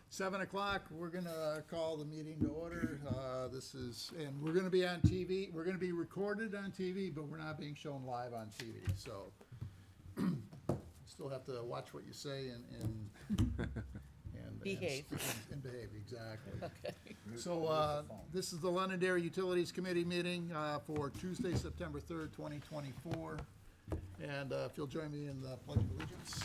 7 o'clock, we're gonna call the meeting to order. And we're gonna be on TV, we're gonna be recorded on TV, but we're not being shown live on TV, so still have to watch what you say and Behave. And behave, exactly. Okay. So, this is the Londonderry Utilities Committee meeting, for Tuesday, September 3rd, 2024. And, if you'll join me in the Pledge of Allegiance.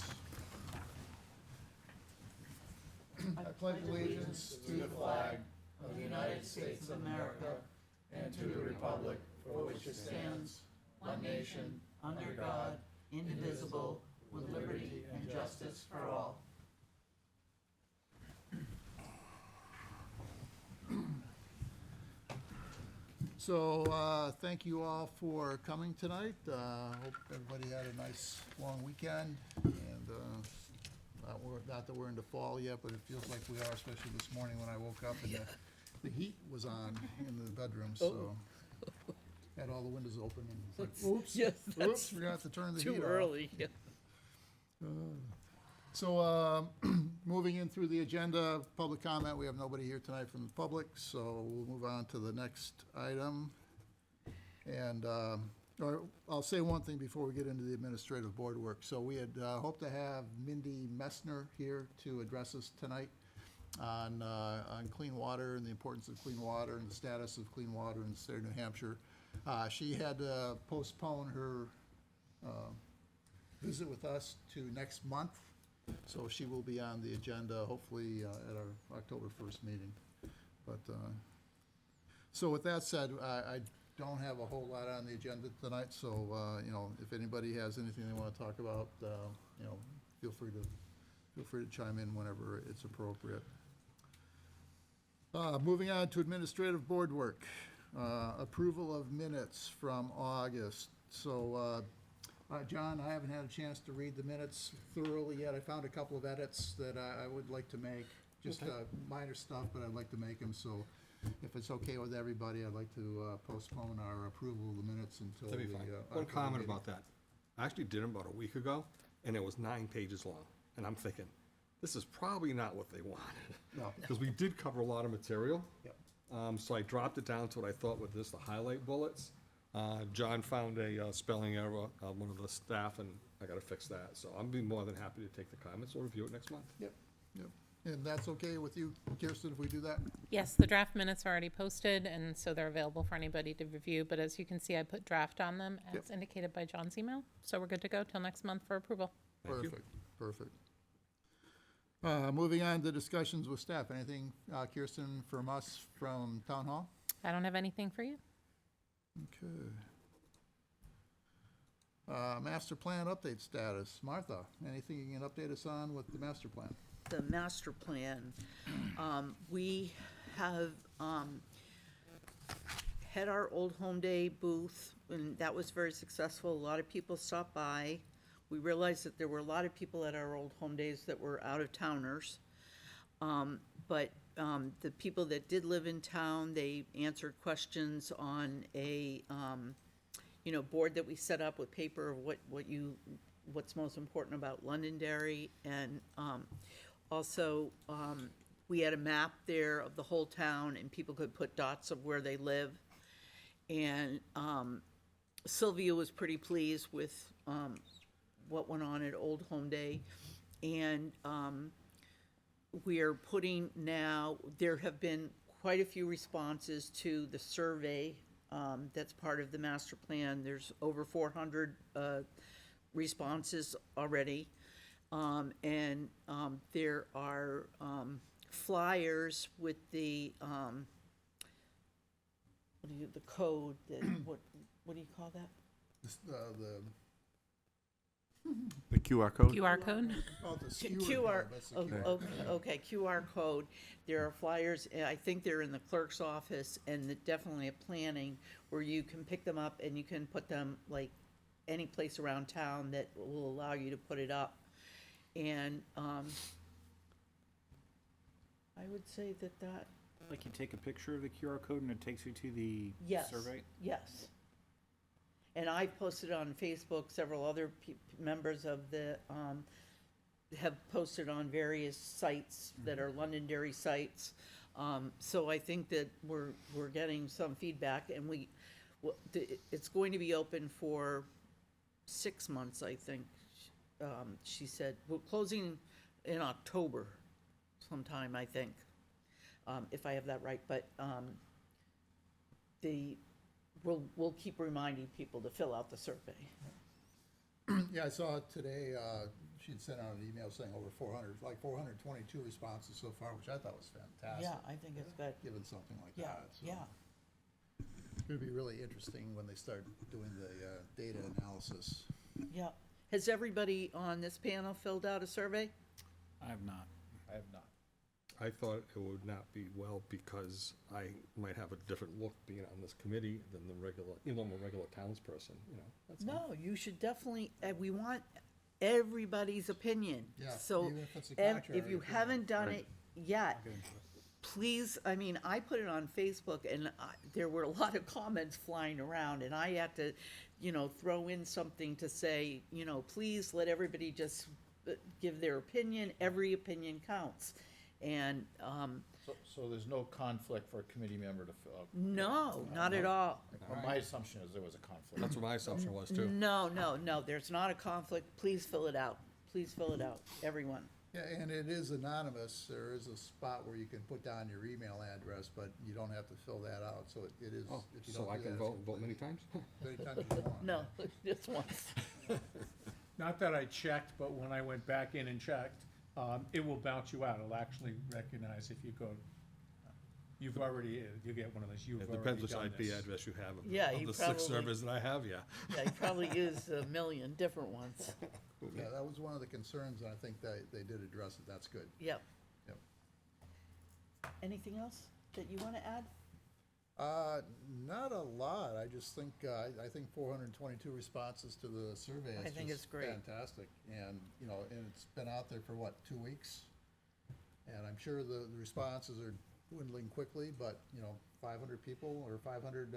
I pledge allegiance to the flag of the United States of America and to the republic for which it stands, one nation, under God, indivisible, with liberty and justice for all. So, thank you all for coming tonight. Hope everybody had a nice, long weekend, and, not that we're into fall yet, but it feels like we are, especially this morning when I woke up and the heat was on in the bedroom, so. Had all the windows open and it's like, oops, Yes, oops, that's forgot to turn the heat off. too early. Yeah. So, moving in through the agenda, public comment, we have nobody here tonight from the public, so we'll move on to the next item. And, or I'll say one thing before we get into the administrative board work. So we had hoped to have Mindy Messner here to address us tonight on clean water and the importance of clean water and the status of clean water in the state of New Hampshire. She had to postpone her visit with us to next month. So she will be on the agenda, hopefully, at our October 1st meeting. But, so with that said, I don't have a whole lot on the agenda tonight, so, if anybody has anything they want to talk about, feel free to chime in whenever it's appropriate. Moving on to administrative board work. Approval of minutes from August. So, John, I haven't had a chance to read the minutes thoroughly yet. I found a couple of edits that I would like to make, just minor stuff, but I'd like to make them. So if it's okay with everybody, I'd like to postpone our approval of the minutes until That'd be the fine. October One comment meeting. about that. I actually did them about a week ago, and it was 9 pages long. And I'm thinking, this is probably not what they wanted. No. Because we did cover a lot of material. Yep. So I dropped it down to what I thought were just the highlight bullets. John found a spelling error, one of the staff, and I gotta fix that. So I'll be more than happy to take the comments or review it next month. Yep, yep. And that's okay with you, Kirsten, if we do that? Yes, the draft minutes are already posted, and so they're available for anybody to review, but as you can see, I put draft on them as indicated by John's email, so we're good to go till next month for approval. Thank you. Perfect. Moving on to discussions with staff. Anything, Kirsten, from us from Town Hall? I don't have anything for you. Okay. Master plan update status. Martha, anything you can update us on with the master plan? The master plan, we have had our Old Home Day booth, and that was very successful. A lot of people stopped by. We realized that there were a lot of people at our Old Home Days that were out-of-towners. But the people that did live in town, they answered questions on a, board that we set up with paper of what's most important about Londonderry. And also, we had a map there of the whole town, and people could put dots of where they live. And Sylvia was pretty pleased with what went on at Old Home Day. And we are putting now, there have been quite a few responses to the survey that's part of the master plan. There's over 400 responses already. And there are flyers with the code, what do you call that? The QR code? QR code? The QR, that's the oh, QR. okay, QR code. There are flyers, I think they're in the clerk's office, and definitely at planning, where you can pick them up and you can put them like any place around town that will allow you to put it up. And I would say that, Like you take a picture of the QR code and it takes you to the yes, survey? yes. And I posted on Facebook, several other members of the have posted on various sites that are Londonderry sites. So I think that we're getting some feedback, and it's going to be open for 6 months, I think. She said, we're closing in October sometime, I think, if I have that right, but, we'll keep reminding people to fill out the survey. Yeah, I saw it today, she'd sent out an email saying over 400, like 422 responses so far, which I thought was fantastic. Yeah, I think it's good. Given something like Yeah, that. So yeah, it'd be really interesting when they start doing the data analysis. yeah. Has everybody on this panel filled out a survey? I have not. I have not. I thought it would not be well because I might have a different look being on this committee than the regular, I'm a regular townsperson, that's all. No, you should definitely, we want everybody's opinion. Yeah, So even if it's a if contrary you opinion. haven't done Right. it yet, please, I mean, I put it on Facebook and there were a lot of comments flying around and I had to, throw in something to say, please let everybody just give their opinion. Every opinion counts. And, So there's no conflict for a committee member to fill out? no, not at all. Well, my assumption is there was a conflict. That's what my assumption was too. No, there's not a conflict. Please fill it out. Please fill it out, everyone. Yeah, and it is anonymous. There is a spot where you can put down your email address, but you don't have to fill that out, so it is. Oh, if you so don't I do can that, vote it's many times? Many times you want. No, just once. Not that I checked, but when I went back in and checked, it will bounce you out. It'll actually recognize if you go, you get one of those, you've It already depends which done IP this. address you have. Yeah, Of you the 6 probably- servers that I have, yeah. Yeah, you probably used a million different ones. Yeah, that was one of the concerns, and I think they did address it. That's good. Yep. Yep. Anything else that you want to add? Not a lot. I just think, I think 422 responses to the survey I is think it's just great. fantastic. And, and it's been out there for what, 2 weeks? And I'm sure the responses are dwindling quickly, but, 500 people or 500,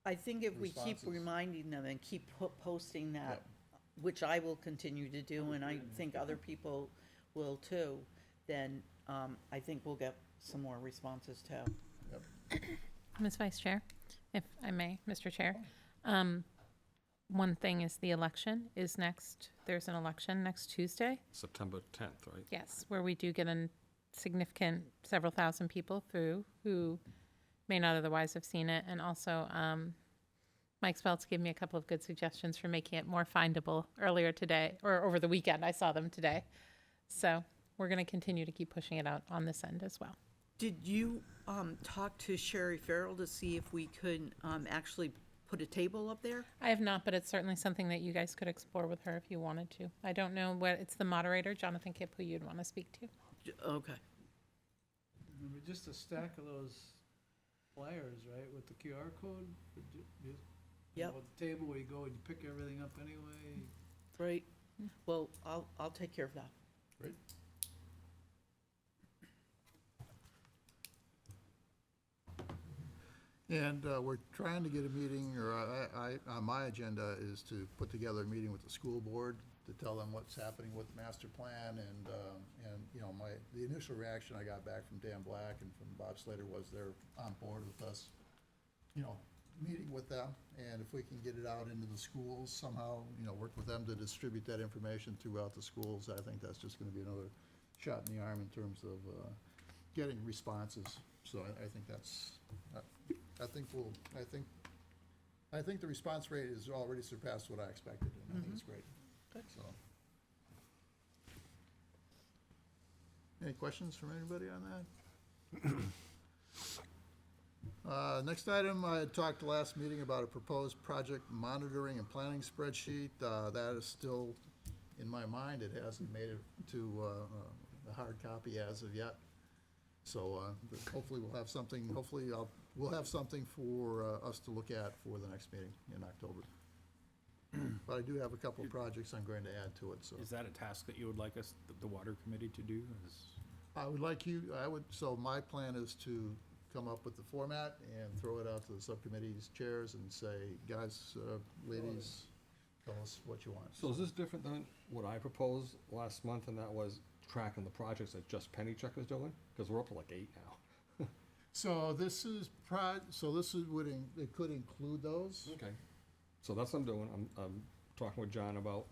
I think if we keep Responses. reminding them and keep posting that, Yep. which I will continue to do, and I think other people will too, then I think we'll get some more responses too. Ms. Vice Chair, if I may, Mr. Chair. One thing is the election is next, there's an election next Tuesday. September 10th, right? Yes, where we do get a significant several thousand people through who may not otherwise have seen it. And also, Mike Speltz gave me a couple of good suggestions for making it more findable earlier today, or over the weekend. I saw them today. So we're going to continue to keep pushing it out on this end as well. Did you talk to Sherry Farrell to see if we could actually put a table up there? I have not, but it's certainly something that you guys could explore with her if you wanted to. I don't know what, it's the moderator, Jonathan Kipp, who you'd want to speak to. Okay. Just a stack of those flyers, right, with the QR code? Yep. At the table where you go and you pick everything up anyway? Right. Well, I'll take care of that. Great. And we're trying to get a meeting, or on my agenda is to put together a meeting with the school board to tell them what's happening with the master plan, and the initial reaction I got back from Dan Black and from Bob Slater was they're on board with us, meeting with them, and if we can get it out into the schools somehow, work with them to distribute that information throughout the schools, I think that's just gonna be another shot in the arm in terms of getting responses. So I think that's, I think the response rate has already surpassed what I expected, and I think it's great. Good. So. Any questions from anybody on that? Next item, I had talked last meeting about a proposed project monitoring and planning spreadsheet. That is still in my mind. It hasn't made it to a hard copy as of yet. So but hopefully we'll have something, we'll have something for us to look at for the next meeting in October. But I do have a couple of projects I'm going to add to it, so. Is that a task that you would like us, the water committee, to do? So my plan is to come up with the format and throw it out to the subcommittee's chairs and say, guys, ladies, tell us what you want. So is this different than what I proposed last month, and that was tracking the projects that just Penny Check is doing? Because we're up to like 8 now. So this is it could include those. Okay. So that's what I'm doing. I'm talking with John about,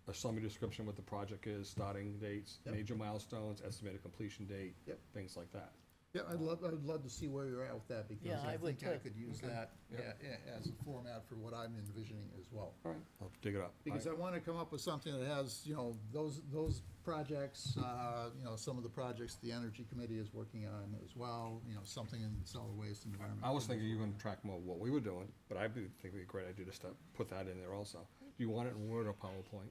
a summary description, what the project is, starting dates, Yep. major milestones, estimated completion date, Yep. things like that. Yeah, I'd love to see where you're at with that, because Yeah, I I would think I too. could use Okay. that Yep. as a format for what I'm envisioning as well. All right, I'll dig it up. Because I want to come up with something that has, those projects, some of the projects the Energy Committee is working on as well, something in solid waste and environment. I was thinking you were gonna track more what we were doing, but I think it'd be a great idea just to put that in there also. Do you want it in Word or PowerPoint?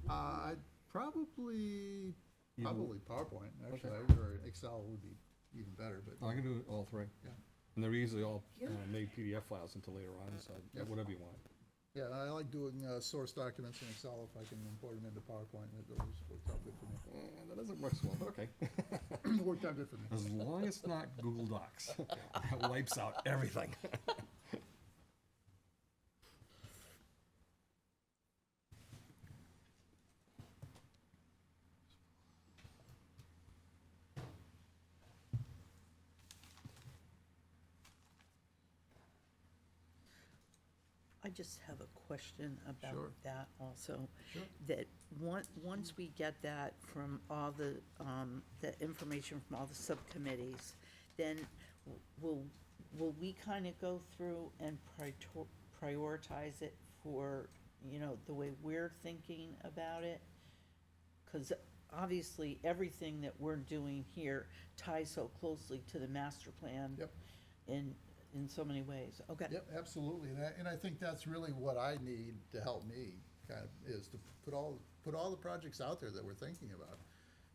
I'd probably Either- PowerPoint, actually, Okay. or Excel would be even better, but. I can do all three. Yeah. And they're easily all made PDF files until later on, so Yep. whatever you want. Yeah, I like doing source documents in Excel if I can import them into PowerPoint. It always worked out good for me. That doesn't work so well, but okay. It worked out good for me. As long as it's not Google Docs. That wipes out everything. I just have a question about Sure. that also. Sure. That once we get that from all the information from all the subcommittees, then will we kind of go through and prioritize it for, the way we're thinking about it? Because obviously, everything that we're doing here ties so closely to the master plan. Yep. In so many ways. Okay. Yep, absolutely, and I think that's really what I need to help me, is to put all the projects out there that we're thinking about.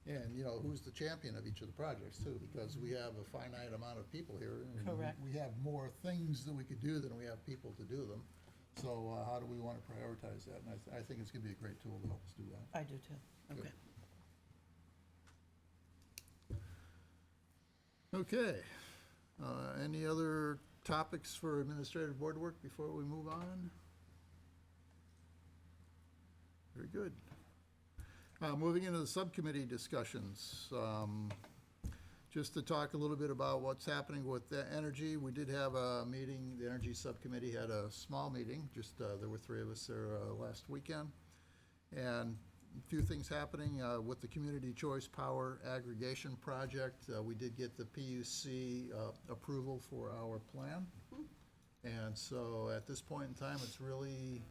And, who's the champion of each of the projects too, because we have a finite amount of people here. And Correct. We have more things that we could do than we have people to do them. So how do we want to prioritize that? And I think it's gonna be a great tool to help us do that. I do too. Good. Okay. Okay, any other topics for administrative board work before we move on? Very good. Moving into the subcommittee discussions, just to talk a little bit about what's happening with the energy. We did have a meeting, the energy subcommittee had a small meeting, just, there were 3 of us there last weekend. And a few things happening with the Community Choice Power Aggregation Project. We did get the PUC approval for our plan. And so at this point in time, it's really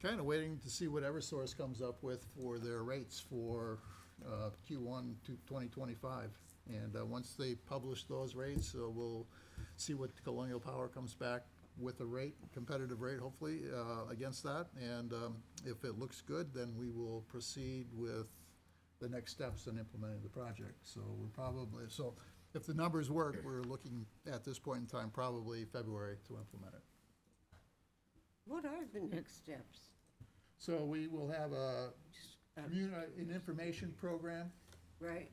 kind of waiting to see what Eversource comes up with for their rates for Q1 to 2025. And once they publish those rates, we'll see what Colonial Power comes back with a rate, competitive rate, hopefully, against that. And if it looks good, then we will proceed with the next steps in implementing the project. So if the numbers work, we're looking at this point in time, probably February to implement it. What are the next steps? So we will have an information program. Right,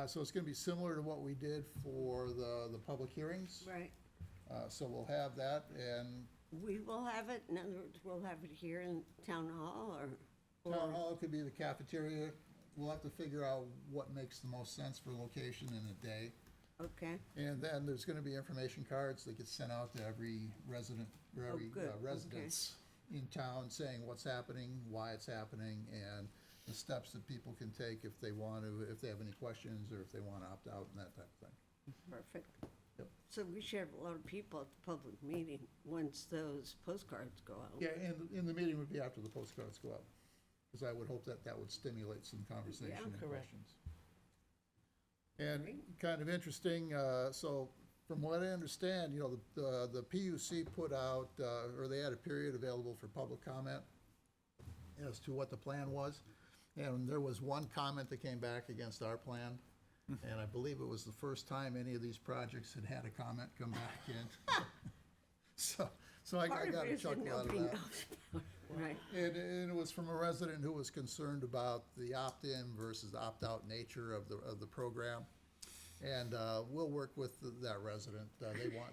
So it's gonna be similar to what we did for the public hearings. right. So we'll have that, and We will have it, in other words, we'll have it here in town hall or? town hall could be the cafeteria. We'll have to figure out what makes the most sense for location in a day. Okay, And then there's gonna be information cards that get sent out to every resident, or every good, okay. residence in town, saying what's happening, why it's happening, and the steps that people can take if they want to, if they have any questions, or if they wanna opt out and that type of thing. perfect. Yep. So we should have a lot of people at the public meeting once those postcards go out. Yeah, and the meeting would be after the postcards go out, because I would hope that that would stimulate some conversation and correct. questions. And kind of interesting, so from what I understand, the PUC put out, or they had a period available for public comment as to what the plan was. And there was one comment that came back against our plan. And I believe it was the first time any of these projects had had a comment come back in. So I Part of got it a is that chuckle out of nobody that. knows about it. Right, And it was from a resident who was concerned about the opt-in versus opt-out nature of the program. And we'll work with that resident.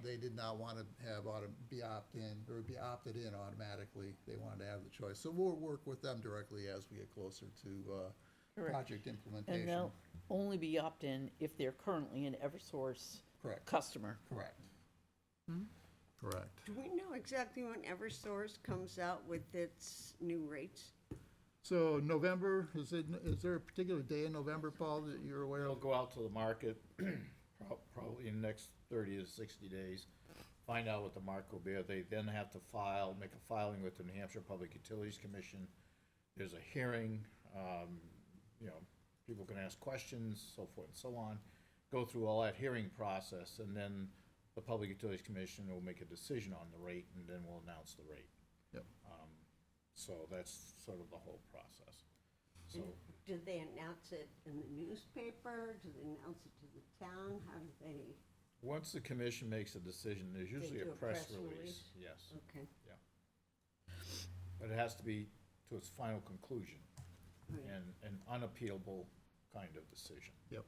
They did not want to have be opt-in, or be opted in automatically. They wanted to have the choice. So we'll work with them directly as we get closer to Correct. project And implementation. they'll only be opt-in if they're currently an Eversource Correct, customer. correct. Correct. Do we know exactly when Eversource comes out with its new rates? So November, is there a particular day in November, Paul, that you're aware It'll of? go out to the market probably in the next 30 to 60 days, find out what the market will be. They then have to make a filing with the New Hampshire Public Utilities Commission. There's a hearing, people can ask questions, so forth and so on, go through all that hearing process, and then the Public Utilities Commission will make a decision on the rate, and then we'll announce the rate. Yep. So that's sort of the whole process. So, Do they announce it in the newspaper? Do they announce it to the town? How do they, once the commission makes a decision, there's usually a do a press press release, release? yes. okay. But it has to be to its final conclusion Right. and an unappealable kind of decision. Yep.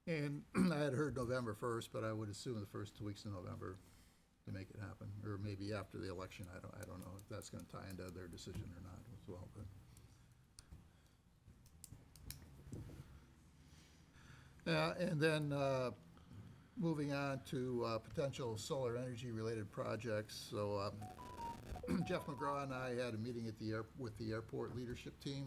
And I had heard November 1st, but I would assume the first 2 weeks of November to make it happen, or maybe after the election. I don't know if that's gonna tie into their decision or not as well, but. And then, moving on to, potential solar energy-related projects. So, Jeff McGraw and I had a meeting at with the airport leadership team,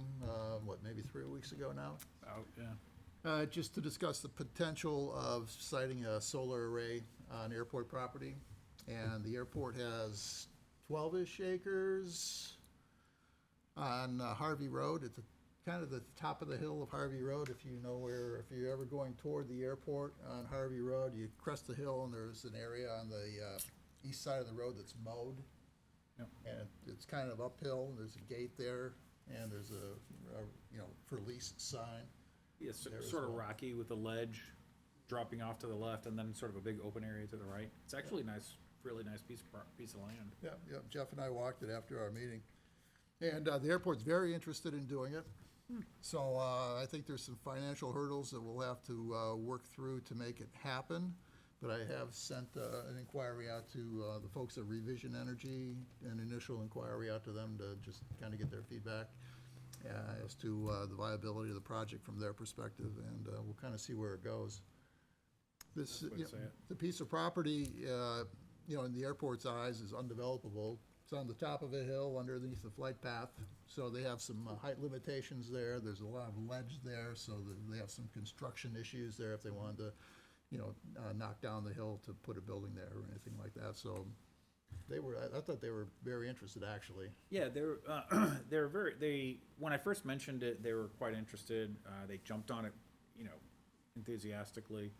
maybe 3 weeks ago now? Out, yeah. Just to discuss the potential of siting a solar array on airport property. And the airport has 12-ish acres on Harvey Road, at the, kind of the top of the hill of Harvey Road, if you're ever going toward the airport on Harvey Road, you crest the hill and there's an area on the east side of the road that's mowed. Yep. And it's kind of uphill, and there's a gate there, and there's a for lease sign. It's There as sort of well. rocky with the ledge dropping off to the left and then sort of a big open area to the right. It's actually a nice, really nice piece of land. Yeah, Jeff and I walked it after our meeting. And the airport's very interested in doing it. So I think there's some financial hurdles that we'll have to work through to make it happen. But I have sent an inquiry out to the folks at Revision Energy, an initial inquiry out to them to just kind of get their feedback as to the viability of the project from their perspective, and we'll kind of see where it goes. This, That's the way to say it. the piece of property, in the airport's eyes is undevelopable. It's on the top of a hill underneath the flight path, so they have some height limitations there. There's a lot of ledge there, so they have some construction issues there if they wanted to, knock down the hill to put a building there or anything like that. So I thought they were very interested, actually. Yeah, when I first mentioned it, they were quite interested. They jumped on it, enthusiastically.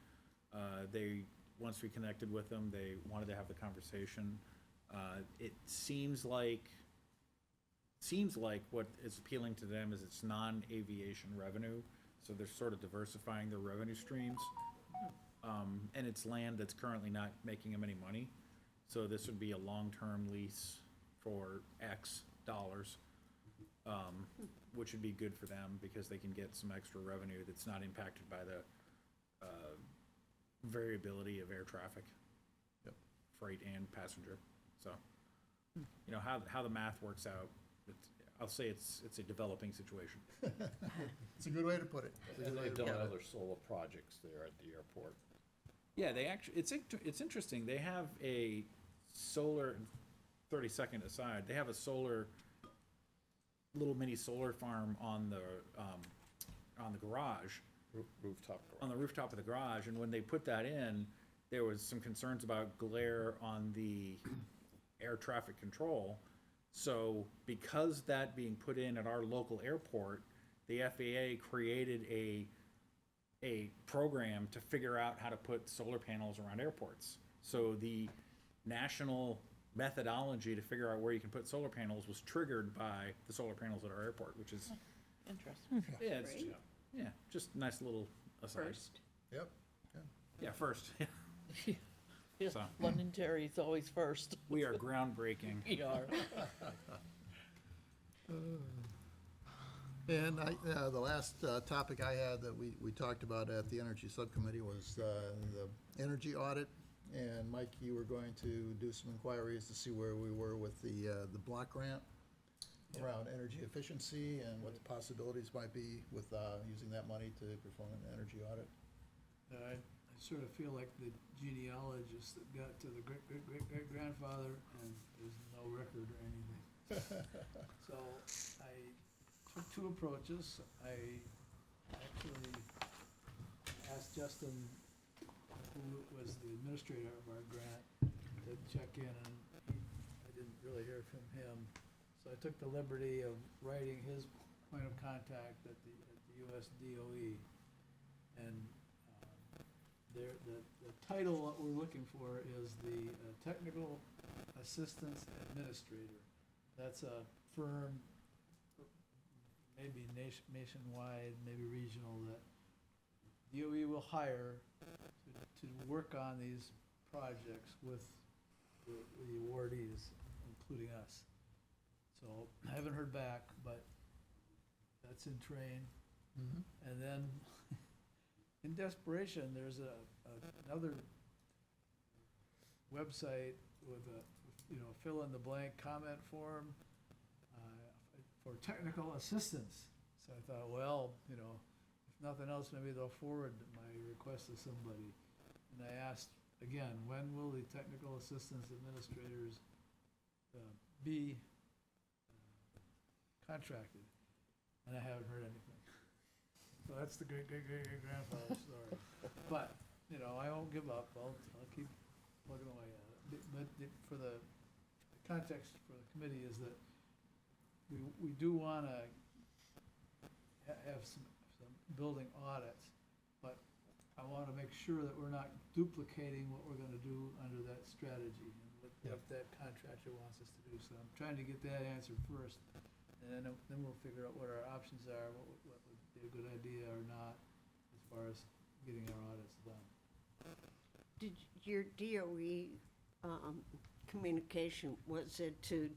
Once we connected with them, they wanted to have the conversation. It seems like what is appealing to them is it's non-aviation revenue, so they're sort of diversifying their revenue streams. And it's land that's currently not making them any money. So this would be a long-term lease for X dollars, which would be good for them because they can get some extra revenue that's not impacted by the variability of air traffic. Yep. Freight and passenger. So, how the math works out, I'll say it's a developing situation. It's a good way to put it. And they've done other solar projects there at the airport. Yeah, they actually, it's interesting, they have a solar, 30-second aside, they have a little mini solar farm on the garage, Rooftop garage. on the rooftop of the garage, and when they put that in, there was some concerns about glare on the air traffic control. So because that being put in at our local airport, the FAA created a program to figure out how to put solar panels around airports. So the national methodology to figure out where you can put solar panels was triggered by the solar panels at our airport, which is, Interesting. yeah, it's, Great. yeah, just a nice little aside. First. Yep. Yeah, first. Yeah, So- Londonderry's always first. We are groundbreaking. We are. And the last topic I had that we talked about at the Energy Subcommittee was the energy audit. And Mike, you were going to do some inquiries to see where we were with the block grant around energy efficiency and what the possibilities might be with using that money to perform an energy audit. I sort of feel like the genealogist that got to the great-great-great-great-grandfather and there's no record or anything. So I took two approaches. I actually asked Justin, who was the administrator of our grant, to check in, and I didn't really hear from him. So I took the liberty of writing his point of contact at the US DOE. And the title what we're looking for is the Technical Assistance Administrator. That's a firm, maybe nationwide, maybe regional, that DOE will hire to work on these projects with the awardees, including us. So I haven't heard back, but that's in train. And then, in desperation, there's another website with a, fill in the blank comment form for technical assistance. So I thought, well, if nothing else, maybe they'll forward my request to somebody. And I asked, again, when will the technical assistance administrators be contracted? And I haven't heard anything. So that's the great-great-great-grandfather story. But, I won't give up. I'll keep plugging away at it. But for the context for the committee is that we do want to have some building audits, but I want to make sure that we're not duplicating what we're going to do under that strategy and what that contractor wants us to do. So I'm trying to get that answered first, and then we'll figure out what our options are, what would be a good idea or not, as far as getting our audits done. Did your DOE communication, was it to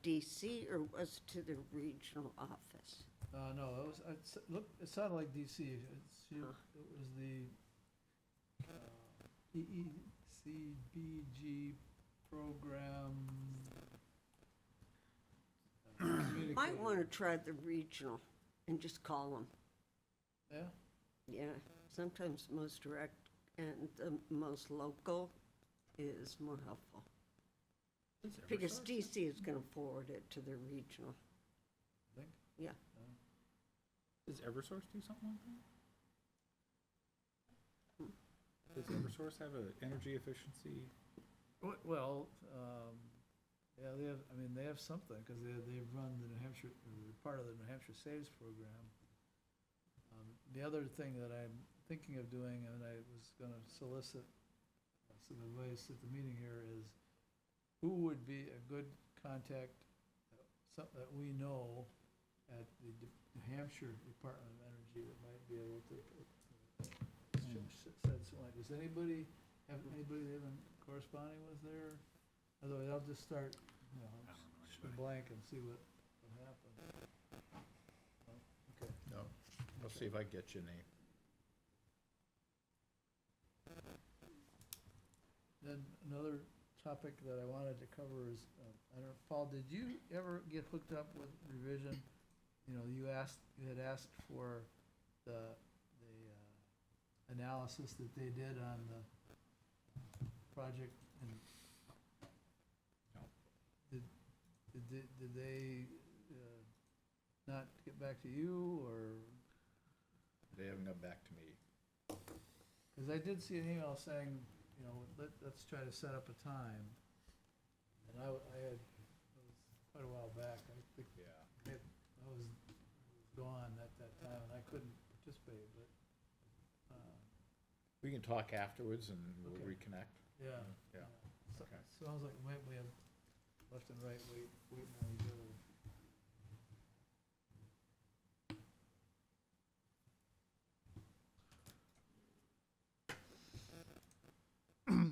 DC or was it to the regional office? No, it sounded like DC. It was the EECBG program. Might want to try the regional and just call them. Yeah? Yeah, sometimes the most direct and the most local is more helpful. Because DC is going to forward it to the regional. Think? Yeah. Does Eversource do something like that? Does Eversource have an energy efficiency? Well, yeah, they have something, because they've run the New Hampshire, or they're part of the New Hampshire Saves program. The other thing that I'm thinking of doing, and I was gonna solicit some advice at the meeting here, is who would be a good contact that we know at the New Hampshire Department of Energy that might be able to shed some light. Does anybody have anybody they've been corresponding with there? Otherwise, I'll just start, blank and see what happens. Okay. No, I'll see if I get your name. Then another topic that I wanted to cover is, I don't know, Paul, did you ever get hooked up with Revision? You had asked for the analysis that they did on the project, and did they not get back to you, or? They haven't got back to me. Because I did see an email saying, let's try to set up a time. And it was quite a while back. I think Yeah. I was gone at that time and I couldn't participate, but, We can talk afterwards and we'll Okay. reconnect. yeah. Yeah. So- Okay. Sounds like we have left and right waiting on each other.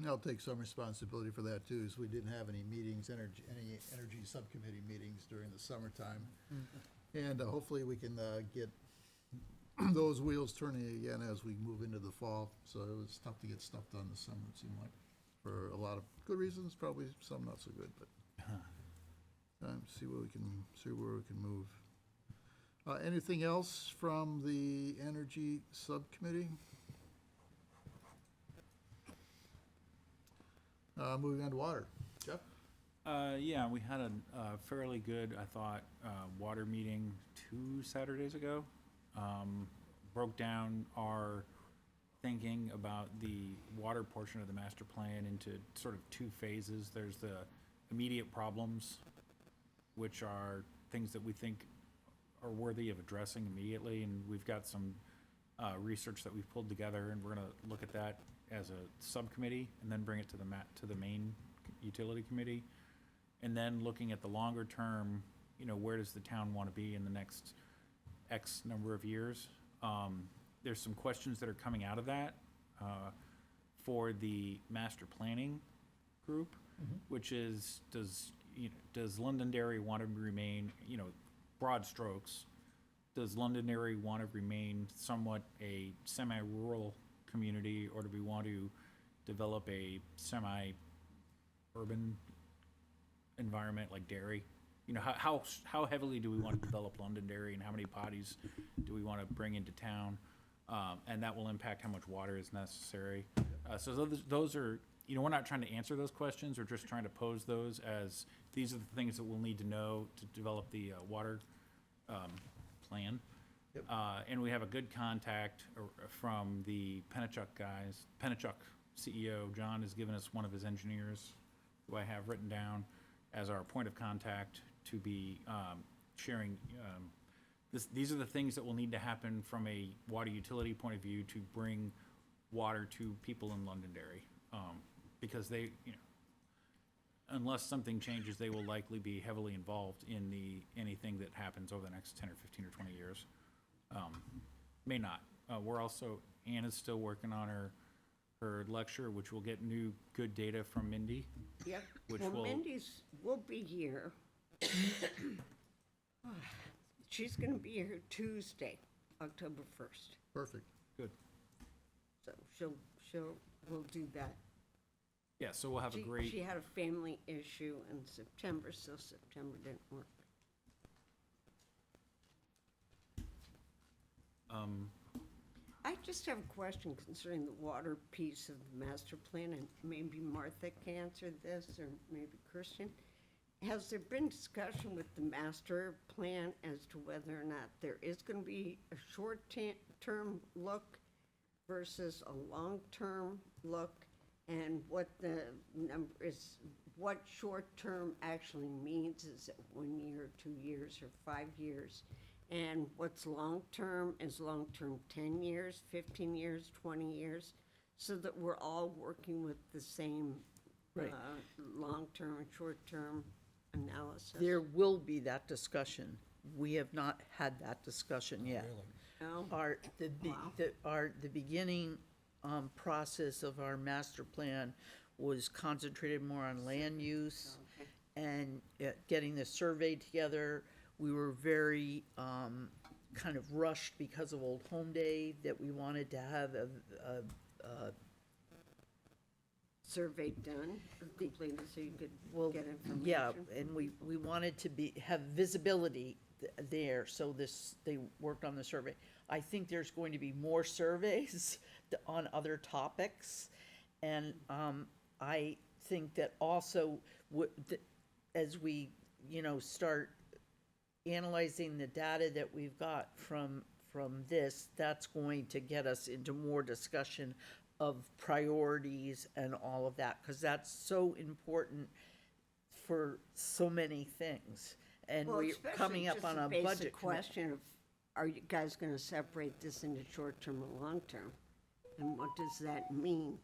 I'll take some responsibility for that too, as we didn't have any meetings, any energy subcommittee meetings during the summertime. And hopefully we can get those wheels turning again as we move into the fall. So it was tough to get stuff done this summer, it seemed like, for a lot of good reasons, probably some not so good, but see where we can move. Anything else from the Energy Subcommittee? Moving on to water. Jeff? Yeah, we had a fairly good, I thought, water meeting 2 Saturdays ago. Broke down our thinking about the water portion of the master plan into sort of 2 phases. There's the immediate problems, which are things that we think are worthy of addressing immediately, and we've got some research that we've pulled together, and we're gonna look at that as a subcommittee, and then bring it to the main utility committee. And then looking at the longer term, where does the town wanna be in the next X number of years? There's some questions that are coming out of that for the master planning group, which is, does Londonderry want to remain, broad strokes, does Londonderry want to remain somewhat a semi-rural community, or do we want to develop a semi-urban environment like Derry? How heavily do we want to develop Londonderry, and how many potties do we want to bring into town? And that will impact how much water is necessary. So those are, we're not trying to answer those questions, we're just trying to pose those as, these are the things that we'll need to know to develop the water plan. And we have a good contact from the Pennachuck guys. Pennachuck CEO, John, has given us one of his engineers, who I have written down as our point of contact to be sharing. These are the things that will need to happen from a water utility point of view to bring water to people in Londonderry. Because they, unless something changes, they will likely be heavily involved in anything that happens over the next 10 or 15 or 20 years. May not. We're also, Anna's still working on her lecture, which will get new good data from Mindy. Yep. Which Well, will- Mindy's will be here. She's gonna be here Tuesday, October 1st. Perfect. Good. So we'll do that. Yeah, so we'll have a great. She had a family issue in September, so September didn't work. I just have a question concerning the water piece of the master plan, and maybe Martha can answer this, or maybe Christian. Has there been discussion with the master plan as to whether or not there is gonna be a short-term look versus a long-term look? And what the number is, what short-term actually means? Is it 1 year, 2 years, or 5 years? And what's long-term, is long-term 10 years, 15 years, 20 years? So that we're all working with the same Right. Long-term and short-term analysis. There will be that discussion. We have not had that discussion yet. No? The beginning process of our master plan was concentrated more on land use Okay. and getting the survey together. We were very kind of rushed because of Old Home Day, that we wanted to have a Survey done, completed, so you could well, get information. yeah, and we wanted to have visibility there, so they worked on the survey. I think there's going to be more surveys on other topics, and I think that also, as we, start analyzing the data that we've got from this, that's going to get us into more discussion of priorities and all of that, because that's so important for so many things. And Well, we're especially coming up just on the a basic budget committee. question of, are you guys gonna separate this into short-term and long-term? And what does that mean?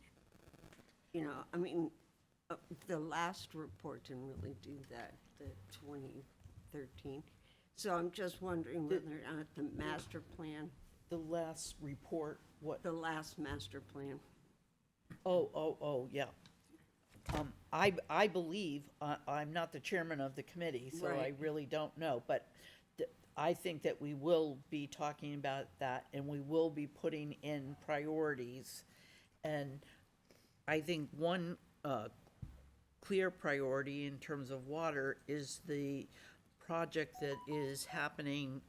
The last report didn't really do that, the 2013. So I'm just wondering whether or not the master plan, The last report, what, the last master plan, yeah. I believe, I'm not the chairman of the committee, so I Right. really don't know, but I think that we will be talking about that, and we will be putting in priorities. And I think one clear priority in terms of water is the project that is happening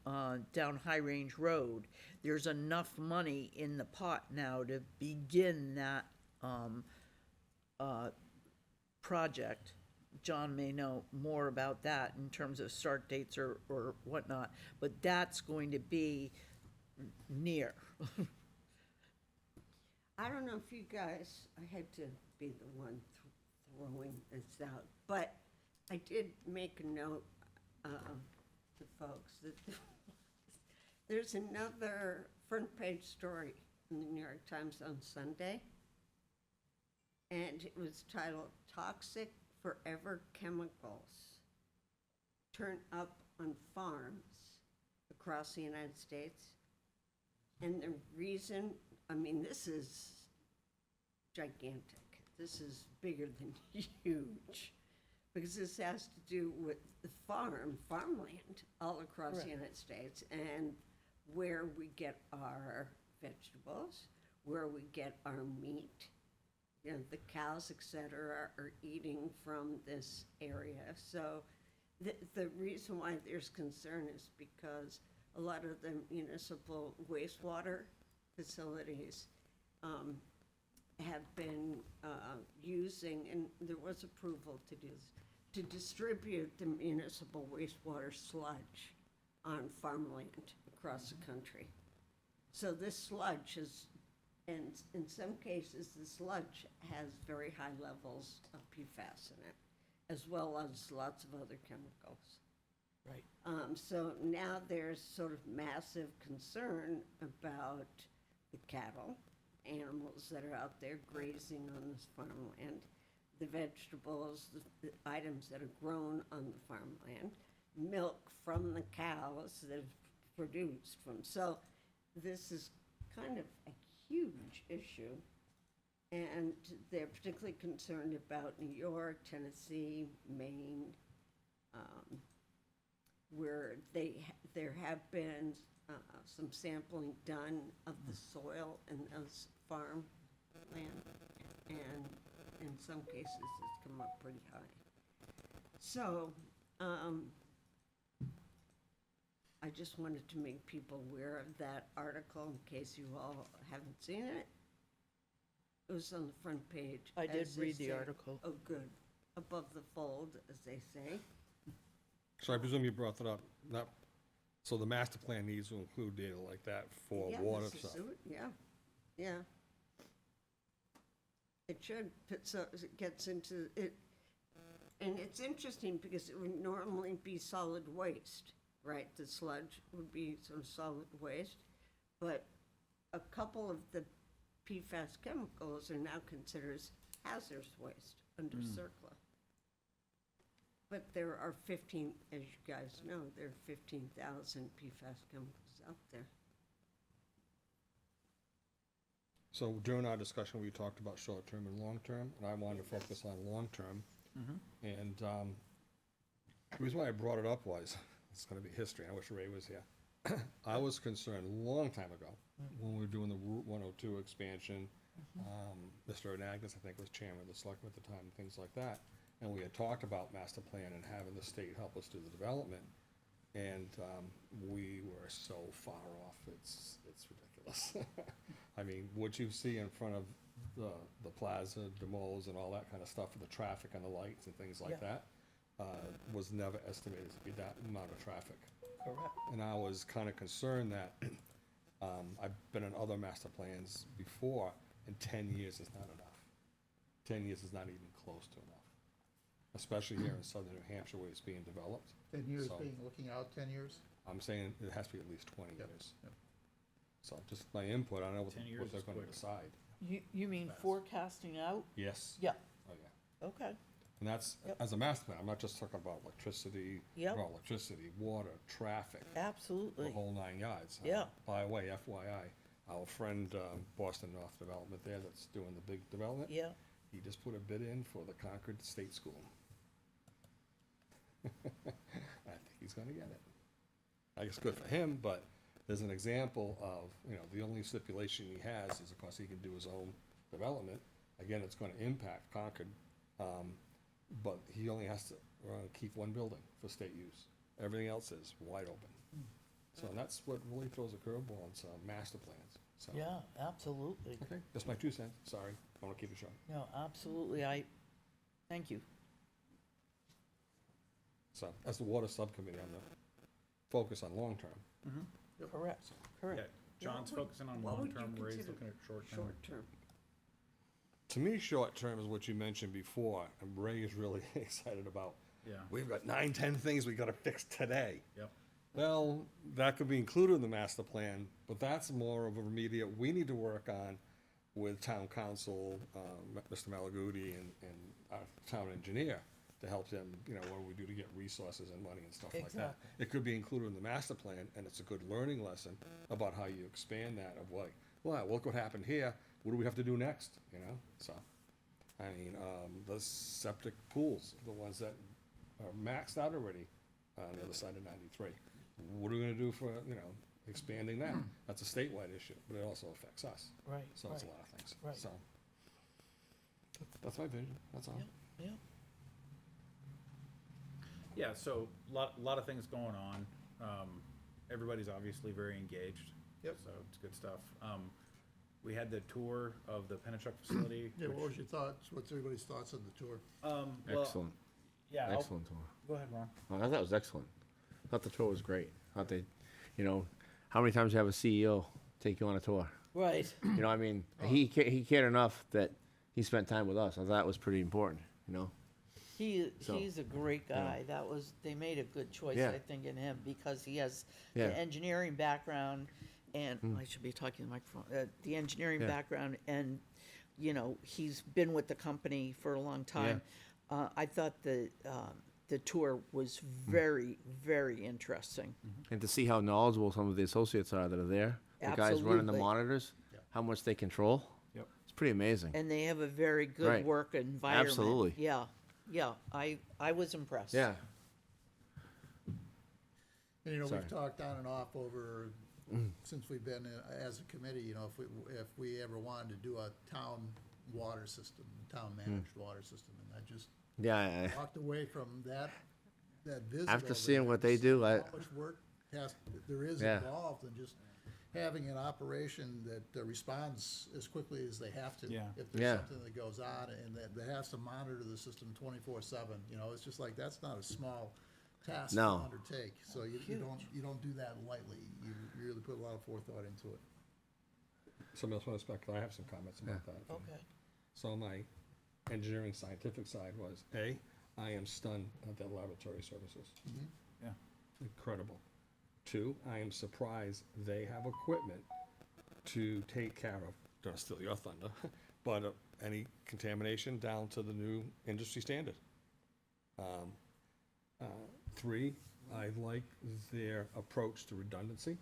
down High Range Road. There's enough money in the pot now to begin that project. John may know more about that in terms of start dates or whatnot, but that's going to be near. I don't know if you guys, I had to be the one throwing this out, but I did make a note to folks that there's another front page story in the New York Times on Sunday, and it was titled "Toxic Forever Chemicals Turn Up on Farms Across the United States." And the reason, I mean, this is gigantic. This is bigger than huge, because this has to do with the farmland all across the United States, and where we get our vegetables, where we get our meat. You know, the cows, et cetera, are eating from this area. So the reason why there's concern is because a lot of the municipal wastewater facilities have been using, and there was approval to do this, to distribute the municipal wastewater sludge on farmland across the country. So this sludge is, and in some cases, the sludge has very high levels of PFAS in it, as well as lots of other chemicals. Right. So now there's sort of massive concern about the cattle, animals that are out there grazing on this farmland, the vegetables, the items that are grown on the farmland, milk from the cows that are produced from. So this is kind of a huge issue. And they're particularly concerned about New York, Tennessee, Maine, where there have been some sampling done of the soil in those farm land, and in some cases it's come up pretty high. So I just wanted to make people aware of that article in case you all haven't seen it. It was on the front page. I did as they read the say. article. Oh, good. Above the fold, as they say. So I presume you brought that up, that, so the master plan needs to include data like that for Yeah, water this is stuff. Yeah, yeah. It should, so it gets into it, and it's interesting because it would normally be solid waste, right? The sludge would be sort of solid waste, but a couple of the PFAS chemicals are now considered as hazardous waste under CERCLA. But there are 15, as you guys know, there are 15,000 PFAS chemicals out there. So during our discussion, we talked about short-term and long-term, and I wanted to focus on long-term. And the reason why I brought it up was, it's gonna be history, I wish Ray was here. I was concerned a long time ago, when we were doing the Route 102 expansion. Mr. Anagnos, I think, was chairman of the selectmen at the time, and things like that. And we had talked about master plan and having the state help us do the development. And we were so far off, it's ridiculous. I mean, what you see in front of the plaza, Demo's and all that kind of stuff, for the traffic and the lights and things like that, was never estimated to be that amount of traffic. Correct. And I was kind of concerned that, I've been in other master plans before, and 10 years is not enough. 10 years is not even close to enough, especially here in southern New Hampshire where it's being developed. 10 years So- being, looking out 10 years? I'm saying it has to be at least 20 Yep, years. yep. So just my input, I don't know 10 years what they're is gonna quick. decide. You mean forecasting out? Yes. Yeah, Oh, yeah. okay. And that's, Yep. as a master plan, I'm not just talking about electricity, Yep. well, electricity, water, traffic, the Absolutely. whole 9 yards. Yeah. By the way, FYI, our friend, Boston North Development there that's doing the big development. Yeah, He just put a bid in for the Concord State School. I think he's gonna get it. I guess good for him, but there's an example of, you know, the only stipulation he has is, of course, he can do his own development. Again, it's gonna impact Concord, but he only has to keep one building for state use. Everything else is wide open. So that's what really throws a curveball on some master plans, so. Yeah, absolutely. Okay, that's my 2 cents, sorry, I wanna keep it short. No, absolutely, thank you. So, as the water subcommittee, I'm gonna focus on long-term. Correct, Yeah, correct. John's What would- focusing on what would you long-term, Ray's consider looking at short-term. Short-term. To me, short-term is what you mentioned before, and Ray is really excited about. Yeah. We've got 9, 10 things we gotta fix today. Yep. Well, that could be included in the master plan, but that's more of a remediate we need to work on with town council, Mr. Malaguti and our town engineer to help them, you know, what do we do to get resources and money and stuff like that. Exactly. It could be included in the master plan, and it's a good learning lesson about how you expand that of like, well, look what happened here, what do we have to do next, you know? So, I mean, the septic pools, the ones that are maxed out already on the other side of 93. What are we gonna do for, you know, expanding that? That's a statewide issue, but it also affects us. Right, So it's a right, lot of things, right. so. That's my vision, that's all. yeah. Yeah, so lot of things going on. Everybody's obviously very engaged. Yep. So it's good stuff. We had the tour of the Pennachuck facility. Yeah, which- what was your thoughts, what's everybody's thoughts on the tour? Well, Excellent, yeah, I'll- excellent tour. go ahead, Ron. I thought it was excellent. I thought the tour was great. I thought they, you know, how many times you have a CEO take you on a tour? Right. You know, I mean, he cared enough that he spent time with us. I thought it was pretty important, you know? So, He's a great guy. They made a good choice, Yeah. I think, in him, because he has Yeah. the engineering background, and, I should be talking to the microphone, the engineering Yeah. background, and, you know, he's been with the company for a long time. I thought the tour was very, very interesting. And to see how knowledgeable some of the associates are that are there, the guys running the Absolutely. monitors, how much they control. Yep. It's pretty amazing. And they have a very good Right. work environment. Absolutely. Yeah, I was impressed. Yeah. And, you know, Sorry. we've talked on and off over, since we've been as a committee, you know, if we ever wanted to do a town water system, town-managed water system, and I just Yeah, walked away from that visit. After over seeing there, what they just do, How much work there is Yeah. involved, and just having an operation that responds as quickly as they have to. Yeah. If there's Yeah. something that goes on, and that has to monitor the system 24/7, you know, it's just like, that's not a small task to No. undertake. So you don't do that lightly. You really put a lot of forethought into it. Somebody else want to speak, I have some comments about that. Okay. So my engineering scientific side was, I am stunned at their laboratory services. Yeah. Incredible. 2, I am surprised they have equipment to take care of, don't steal your thunder, but any contamination down to the new industry standard. 3, I like their approach to redundancy.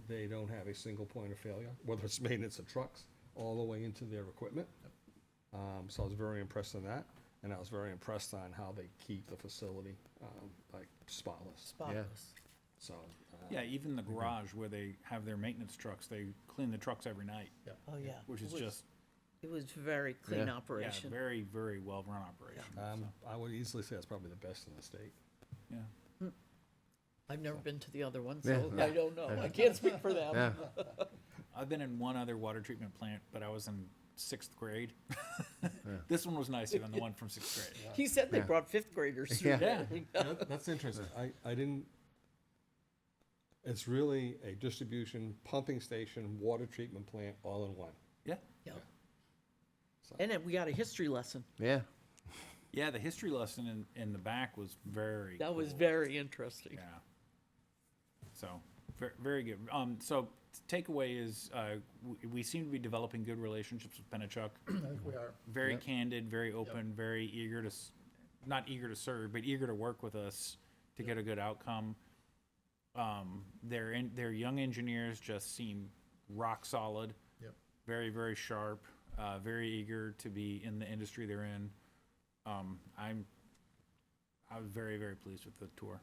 They don't have a single point of failure, whether it's maintenance of trucks, all the way into their equipment. So I was very impressed on that, and I was very impressed on how they keep the facility, like spotless. Spotless. So, Yeah, even the garage where they have their maintenance trucks, they clean the trucks every night, Oh, yeah. which is It was- just, It was very clean Yeah. yeah, operation. very, very well-run operation. I would easily say it's probably the best in the state. Yeah. I've never been to the other one, Yeah. so I don't know. I can't speak for them. yeah. I've been in one other water treatment plant, but I was in 6th grade. This one was nicer than the one from 6th grade. He said they Yeah. brought fifth graders through Yeah. there. That's interesting. I didn't, it's really a distribution, pumping station, water treatment plant, all in one. Yeah. Yeah. And then we got a history lesson. Yeah. Yeah, the history lesson in the back was very That was cool. very interesting. Yeah. So, very good. So takeaway is, we seem to be developing good relationships with Pennachuck. I think we are. Very candid, very open, very eager to, not eager to serve, but eager to work with us to get a good outcome. Their young engineers just seem rock solid. Yep. Very, very sharp, very eager to be in the industry they're in. I was very, very pleased with the tour.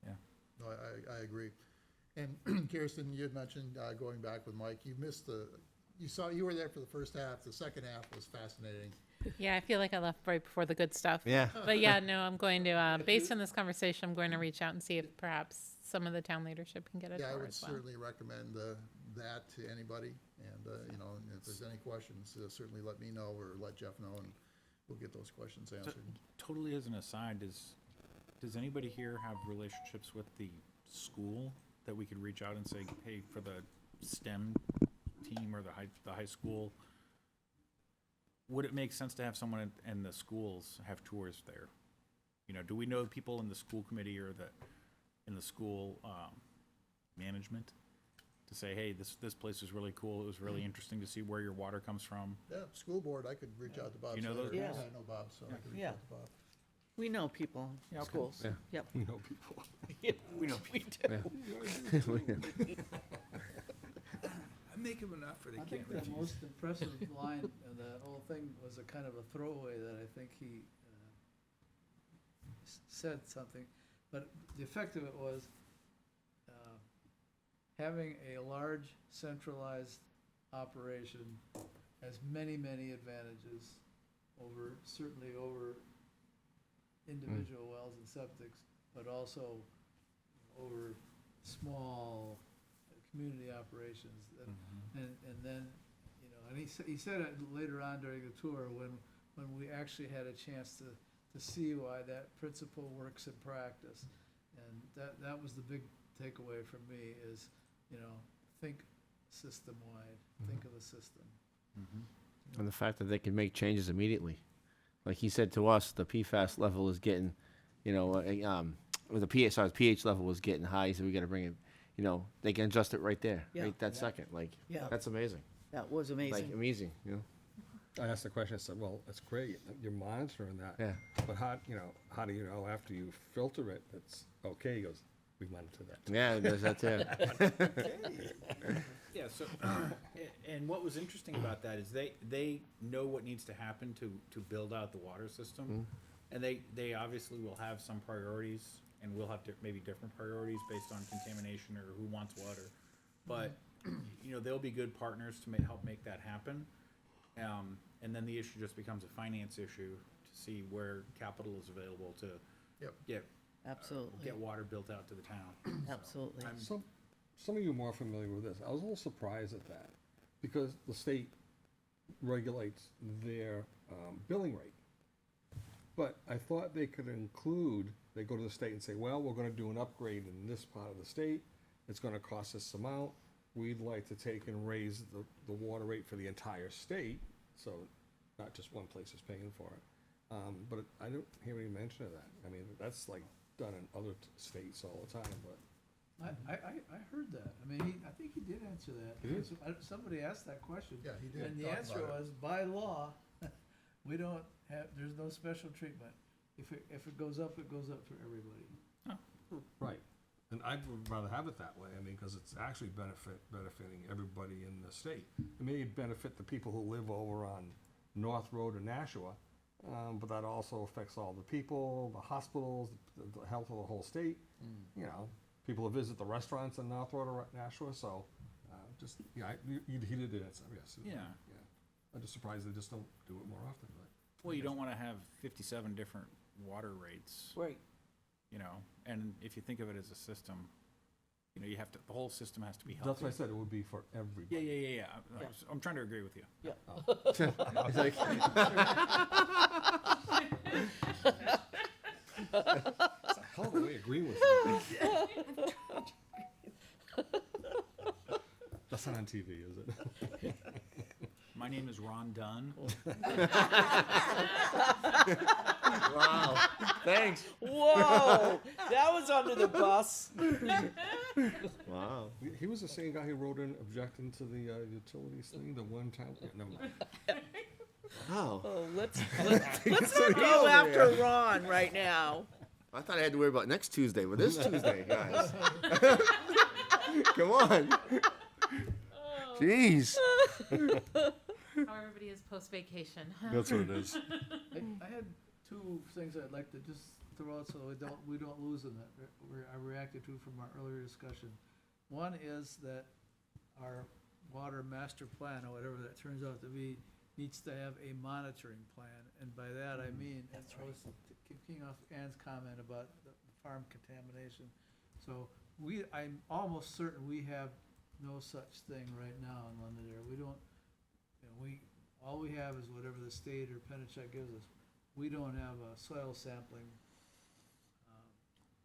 Yeah. No, I agree. And Kirsten, you had mentioned, going back with Mike, you missed you were there for the first half, the second half was fascinating. Yeah, I feel like I left right before the good stuff. Yeah. But yeah, no, I'm going to, based on this conversation, I'm going to reach out and see if perhaps some of the town leadership can get a Yeah, I tour would as well. certainly recommend that to anybody, and, you know, and if there's any questions, certainly let me know or let Jeff know, and we'll get those questions answered. Totally as an aside, does anybody here have relationships with the school that we could reach out and say, hey, for the STEM team or the high school, would it make sense to have someone in the schools have tours there? You know, do we know people in the school committee or in the school management to say, hey, this place is really cool, it was really interesting to see where your water comes from? Yeah, school board, I could reach out to Bob. You know Slater. those guys? Yeah, I know Bob, so I could reach Yeah. out to Bob. We know people in Yeah, okay. schools. Yeah. Yep. You know, people. We know people. I think the most impressive line in that whole thing was a kind of a throwaway that I think he said something, but the effect of it was having a large centralized operation has many, many advantages certainly over individual wells and septics, but also over small community operations. And then, you know, and he said it later on during the tour when we actually had a chance to see why that principle works in practice. And that was the big takeaway for me is, you know, think system-wide, think of the system. And the fact that they can make changes immediately. Like he said to us, the PFAS level is getting, you know, with the pH level was getting high, so we got to bring it, you know, they can adjust it right there, Yeah. right that second. Like, Yeah. that's amazing. That was Like, amazing. amazing, you know? I asked the question, I said, well, that's great, you're monitoring that. Yeah. But how do you know after you filter it, it's okay? He goes, we monitor that. Yeah, there's that too. Yeah, so, and what was interesting about that is they know what needs to happen to build out the water system. And they obviously will have some priorities, and we'll have maybe different priorities based on contamination or who wants water. But, you know, they'll be good partners to help make that happen. And then the issue just becomes a finance issue to see where capital is available to Yep. Absolutely. get water built out to the town. So, Absolutely. Some of you are more familiar with this. I was a little surprised at that because the state regulates their billing rate. But I thought they could include, they go to the state and say, well, we're gonna do an upgrade in this part of the state. It's gonna cost this amount. We'd like to take and raise the water rate for the entire state, so not just one place is paying for it. But I don't hear any mention of that. I mean, that's like done in other states all the time, but. I heard that. I mean, I think he did answer that. He did? Somebody asked that question. Yeah, he did And the talk answer about it. was, by law, we don't have, there's no special treatment. If it goes up, it goes up for everybody. Right, and I'd rather have it that way, I mean, because it's actually benefiting everybody in the state. It may benefit the people who live over on North Road in Nashua, but that also affects all the people, the hospitals, the health of the whole state. You know, people who visit the restaurants in North Road or Nashua, so, he did answer, yes. Yeah. I'm just surprised they just don't do it more often, but. Well, you don't want to have 57 different water rates, Right. you know, and if you think of it as a system, you know, the whole system has to be That's healthy. what I said, it would be for everybody. Yeah. I'm trying to agree with you. It's like, It's a hell of a way of agreeing with you. That's not on TV, is it? My name is Ron Dunn. wow, thanks. Whoa, that was under the bus. Wow. He was the same guy who wrote in objecting to the utilities thing, the one time, never mind. Wow. Oh, let's So not he go over after there. Ron right now. I thought I had to worry about next Tuesday, but this Tuesday, guys. Come on. Jeez. How everybody is post-vacation. That's what it is. I had two things I'd like to just throw out so we don't lose them that I reacted to from our earlier discussion. One is that our water master plan, or whatever that turns out to be, needs to have a monitoring plan. And by that, I mean, and I was kicking off Ann's comment about the farm contamination. So I'm almost certain we have no such thing right now in Londonderry. We don't, all we have is whatever the state or Pennachuck gives us. We don't have a soil sampling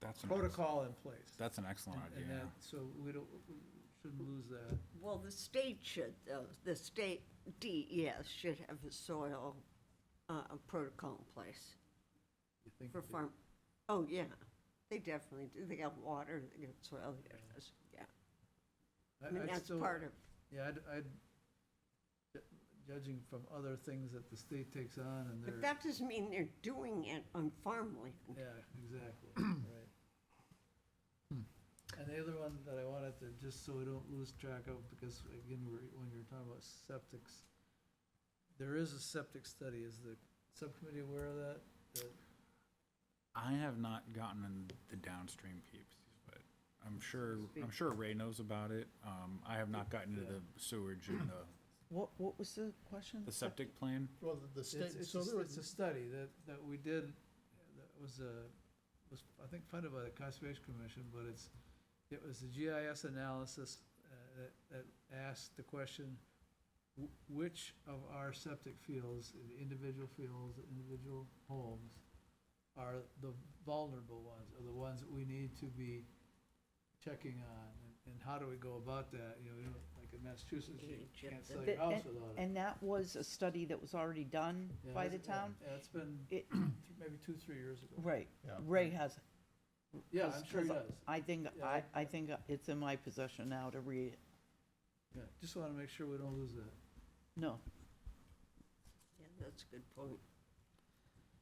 That's an protocol in place. That's an excellent And idea. that, so we shouldn't lose that. Well, the state should, though. The state DES should have a soil protocol in place You think for they- farm. Oh, yeah, they definitely do. They got water, they got soil, yeah. I mean, I'd that's still- part of, Yeah, judging from other things that the state takes on and but they're, that doesn't mean they're doing it on farmland. yeah, exactly, right. And the other one that I wanted to, just so we don't lose track of, because again, when you're talking about septics, there is a septic study. Is the subcommittee aware of that? I have not gotten in the downstream peeps, but I'm sure Ray knows about it. I have not gotten into the sewage and What was the question? the septic plan. Well, the state, so there It's a was, study that we did, that was, I think, funded by the Conservation Commission, but it was a GIS analysis that asked the question, which of our septic fields, the individual fields, the individual homes, are the vulnerable ones, or the ones that we need to be checking on, and how do we go about that? Like in Massachusetts, you can't sell your house without it. And that was a study that was already done Yeah, by the that's- town? Yeah, it's been It- maybe 2-3 years ago. Right, Yeah. Ray has. Yeah, I'm sure he 'cause does. I think, Yeah, I think it's in my possession now to read it. Yeah, just want to make sure we don't lose that. No, Yeah, that's a good point.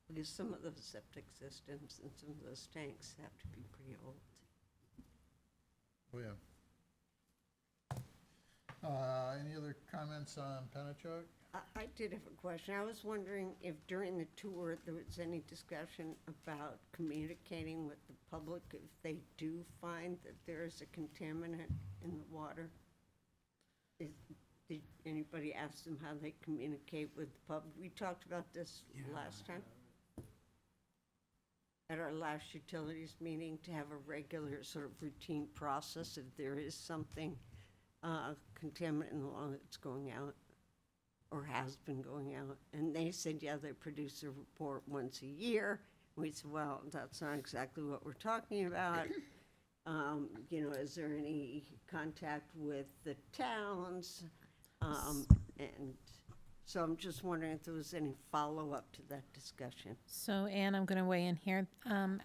Because some of those septic systems and some of those tanks have to be pretty old. oh, yeah. Any other comments on Pennachuck? I did have a question. I was wondering if during the tour, there was any discussion about communicating with the public if they do find that there is a contaminant in the water? Did anybody ask them how they communicate with the public? We talked about this last time, at our last utilities meeting, to have a regular sort of routine process if there is something contaminant in the water that's going out or has been going out. And they said, yeah, they produce a report once a year. We said, well, that's not exactly what we're talking about. Is there any contact with the towns? And so I'm just wondering if there was any follow-up to that discussion. So Anne, I'm going to weigh in here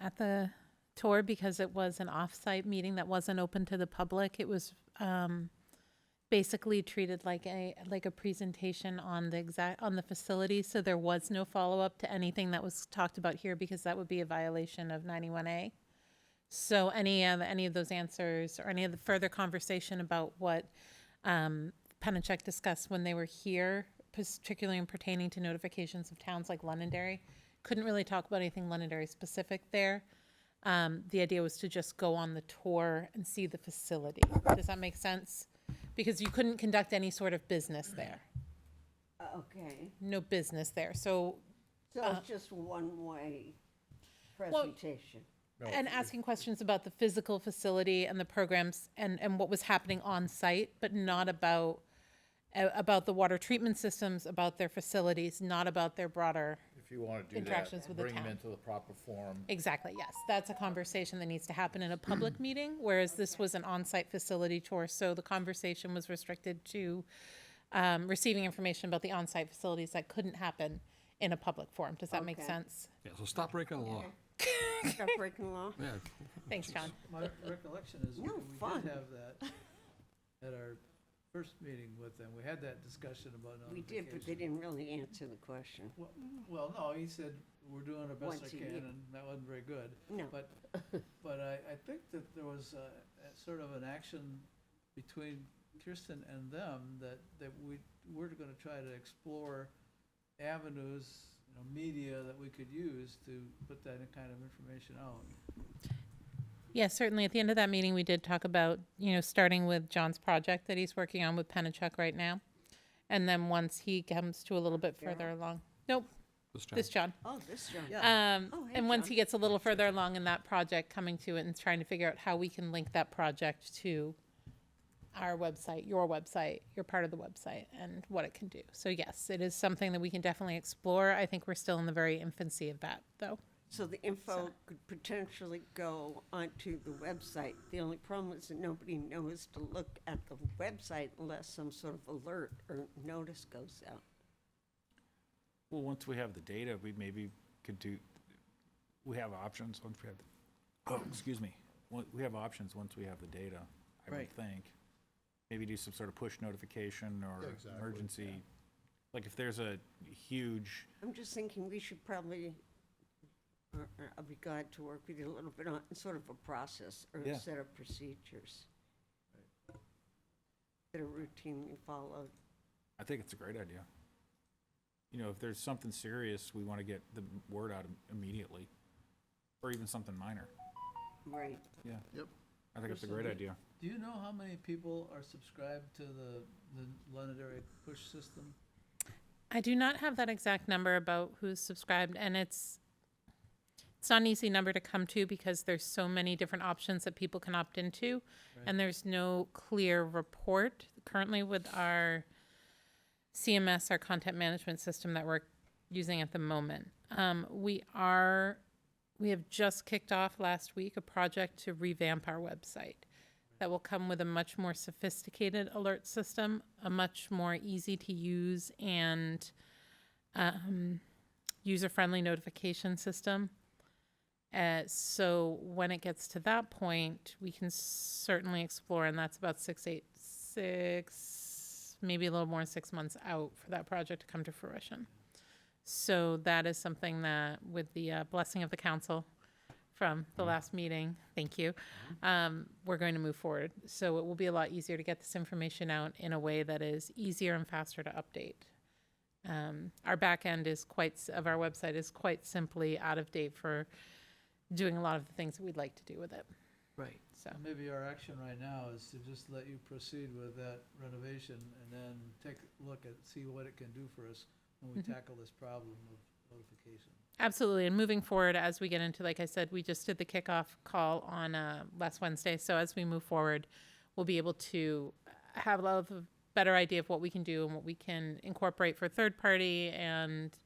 at the tour because it was an off-site meeting that wasn't open to the public. It was basically treated like a presentation on the facility. So there was no follow-up to anything that was talked about here because that would be a violation of 91A. So any of those answers or any of the further conversation about what Pennachuck discussed when they were here, particularly pertaining to notifications of towns like Londonderry, couldn't really talk about anything Londonderry specific there. The idea was to just go on the tour and see the facility. Does that make sense? Because you couldn't conduct any sort of business there. Okay, No business there. So, so it's just one-way presentation. and asking questions about the physical facility and the programs and what was happening on site, but not about the water treatment systems, about their facilities, not about their broader. If you want to do Interactions that, with the bring them town. into the proper form. Exactly, yes. That's a conversation that needs to happen in a public meeting, whereas this was an on-site facility tour, so the conversation was restricted to receiving information about the on-site facilities that couldn't happen in a public forum. Does that make Okay. sense? Yeah, so stop breaking the law. Stop breaking law. Yeah, Thanks, John. My recollection is No, we fun. did have that at our first meeting with them. We had that discussion about We notification. did, but they didn't really answer the question. Well, no, he said, we're doing our best I Once a can, year. and that wasn't very good. No. But I think that there was a sort of an action between Kirsten and them that we're gonna try to explore avenues media that we could use to put that kind of information out. Yeah, certainly. At the end of that meeting, we did talk about, starting with John's project that he's working on with Pennachuck right now. And then once he comes to a little bit further along. Nope, this John. Oh, this John. Oh, hey, And once John. he gets a little further along in that project, coming to it and trying to figure out how we can link that project to our website, your part of the website, and what it can do. So yes, it is something that we can definitely explore. I think we're still in the very infancy of that, though. So the info could potentially go onto the website. The only problem is that nobody knows to look at the website unless some sort of alert or notice goes out. Well, once we have the data, we maybe could we have options once we have, excuse me, we have options once we have the data, I would Right. think. Maybe do some sort of push notification or Yeah, exactly, emergency, like if there's a huge, I'm just thinking we should probably, I'll be glad to work with you a little bit on sort of a process or Yeah. a set of procedures that are routinely followed. I think it's a great idea. If there's something serious, we want to get the word out immediately, or even something minor. Right. Yeah. Yep. I think it's a Kristen, great idea. Do you know how many people are subscribed to the Londonderry push system? I do not have that exact number about who's subscribed, and it's not an easy number to come to because there's so many different options that people can opt into, and there's no clear report currently with our CMS, our content management system that we're using at the moment. We have just kicked off last week a project to revamp our website that will come with a much more sophisticated alert system, a much more easy to use and user-friendly notification system. So when it gets to that point, we can certainly explore, and that's about maybe a little more than 6 months out for that project to come to fruition. So that is something that, with the blessing of the council from the last meeting, thank you, we're going to move forward. So it will be a lot easier to get this information out in a way that is easier and faster to update. Our back end of our website is quite simply out of date for doing a lot of the things that we'd like to do with it. Right. So Maybe our action right now is to just let you proceed with that renovation and then take a look see what it can do for us when we tackle this problem of notification. absolutely, and moving forward as we get into, like I said, we just did the kickoff call on last Wednesday. So as we move forward, we'll be able to have a better idea of what we can do and what we can incorporate for third party, and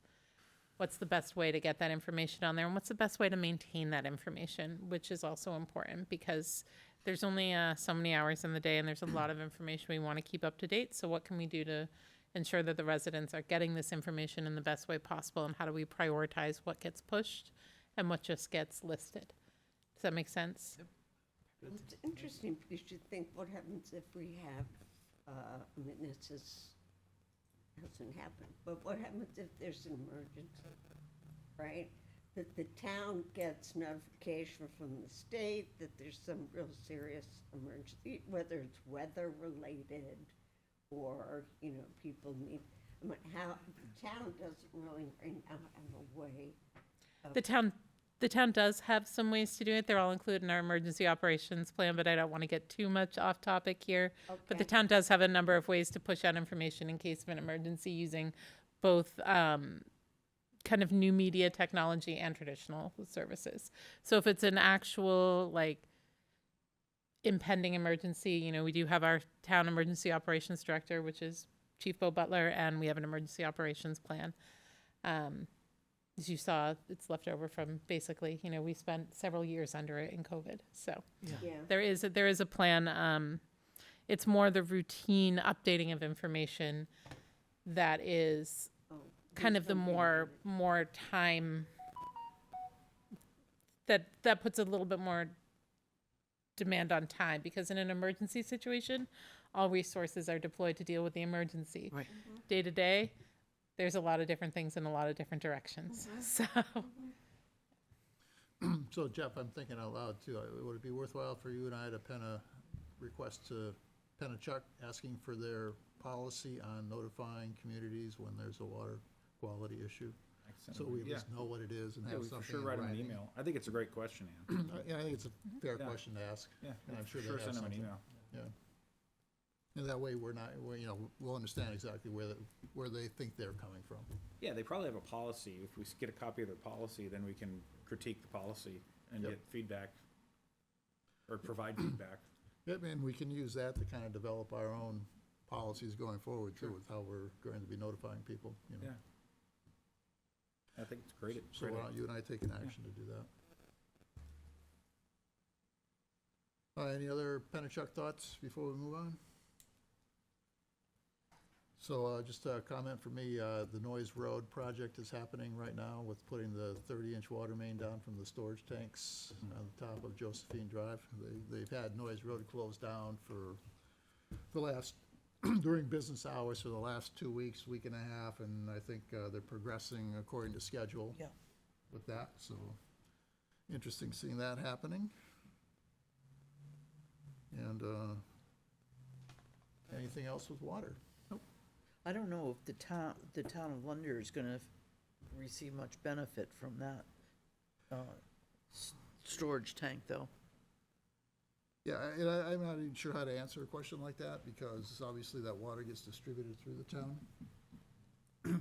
what's the best way to get that information on there, and what's the best way to maintain that information, which is also important because there's only so many hours in the day and there's a lot of information we want to keep up to date. So what can we do to ensure that the residents are getting this information in the best way possible, and how do we prioritize what gets pushed and what just gets listed? Does that make sense? It's interesting because you think, what happens if we have, I mean, hasn't happened, but what happens if there's an emergency, right? That the town gets notification from the state that there's some real serious emergency, whether it's weather related or, people need, I mean, how, the town doesn't really right now have a way. The town does have some ways to do it. They're all included in our emergency operations plan, but I don't want to get too much off topic here. But the Okay. town does have a number of ways to push out information in case of an emergency using both kind of new media technology and traditional services. So if it's an actual impending emergency, we do have our town emergency operations director, which is Chief Bo Butler, and we have an emergency operations plan. As you saw, it's left over from basically, we spent several years under it in COVID. So Yeah. there is a plan. It's more the routine updating of information that is Oh, kind of there's the something more time that puts a little bit more demand on time, because in an emergency situation, all resources are deployed to deal with the emergency. Right. Day to day, there's a lot of different things in a lot of different directions. So So Jeff, I'm thinking out loud too. Would it be worthwhile for you and I to pen a request to Pennachuck asking for their policy on notifying communities when there's a water quality issue? I can send So them- we at yeah. least know what it is and Yeah, have we for something sure in write them an writing. email. I think it's a great question, Ann. Yeah, I think it's a fair Yeah. question to ask. Yeah, And I'm for sure they have send them an something. email. Yeah. And that way you know, we'll understand exactly where they think they're coming from. Yeah, they probably have a policy. If we get a copy of their policy, then we can critique the policy and Yep. get feedback or provide feedback. Yeah, and we can use that to kind of develop our own policies going forward too, Sure. with how we're going to be notifying people, you know. Yeah. I think it's great. So why don't you and I take an action to do that? Any other Penachuk thoughts before we move on? So just a comment from me, the Noise Road project is happening right now with putting the 30-inch water main down from the storage tanks on the top of Josephine Drive. They've had Noise Road closed down for the last, during business hours for the last 2 weeks, week and a half, and I think they're progressing according to schedule Yeah. with that, so interesting seeing that happening. And anything else with water? I don't know if the town of London is gonna receive much benefit from that, storage tank, though. Yeah, and I'm not even sure how to answer a question like that, because obviously that water gets distributed through the town.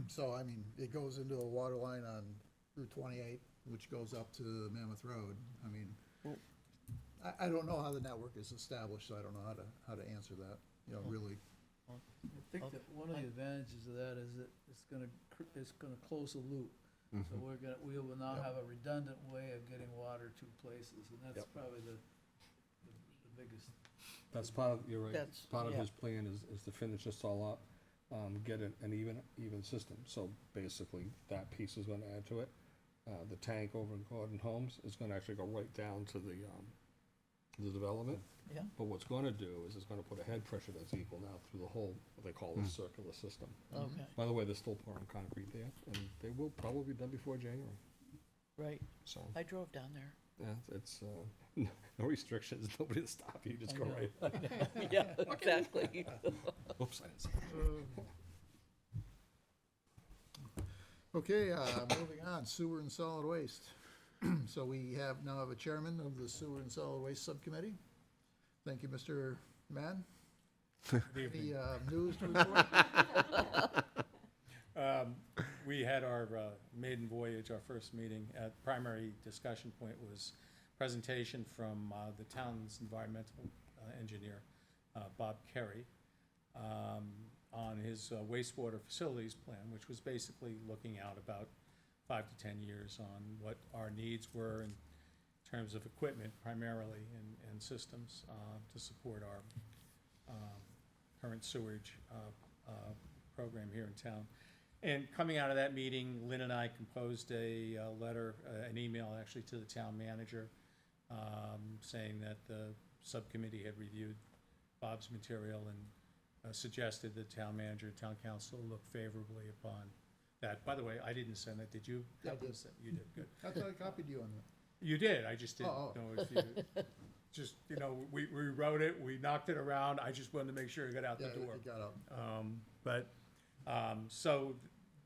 So, I mean, it goes into a water line on Route 28, which goes up to Mammoth Road. I mean, I don't know how the network is established, so I don't know how to answer that, you know, really. I think that one of the advantages of that is that it's gonna close the loop. So we will now Yep. have a redundant way of getting water to places, and that's Yep. probably the biggest. That's part of, you're right, That's- part of yeah. his plan is to finish this all up, get an even system. So basically, that piece is gonna add to it. The tank over in Gordon Homes is gonna actually go right down to the development. Yeah. But what's gonna do is it's gonna put a head pressure that's equal now through the whole, what they call the circular system. Okay, By the way, they're still pouring concrete there, and they will probably be done before January, right. so, I drove down there. yeah, it's, no restrictions, nobody to stop you, just I go know. right. Yeah, exactly. Oops, I didn't say that. Okay, moving on, sewer and solid waste. So we now have a chairman of the sewer and solid waste subcommittee. Thank you, Mr. Mann. Any news to report? We had our maiden voyage, our first meeting. Primary discussion point was presentation from the town's environmental engineer, Bob Kerry, on his wastewater facilities plan, which was basically looking out about 5 to 10 years on what our needs were in terms of equipment primarily and systems to support our current sewage program here in town. And coming out of that meeting, Lynn and I composed a letter, an email actually to the town manager, saying that the subcommittee had reviewed Bob's material and suggested the town manager, town council look favorably upon that. By the way, I didn't send it, did you? Yeah, I did. You did, good. I thought I copied you on that. You did, I just didn't Oh, know if you, just, you know, we wrote it, we knocked it around, I just wanted to make sure it got out the Yeah, door. it got up. So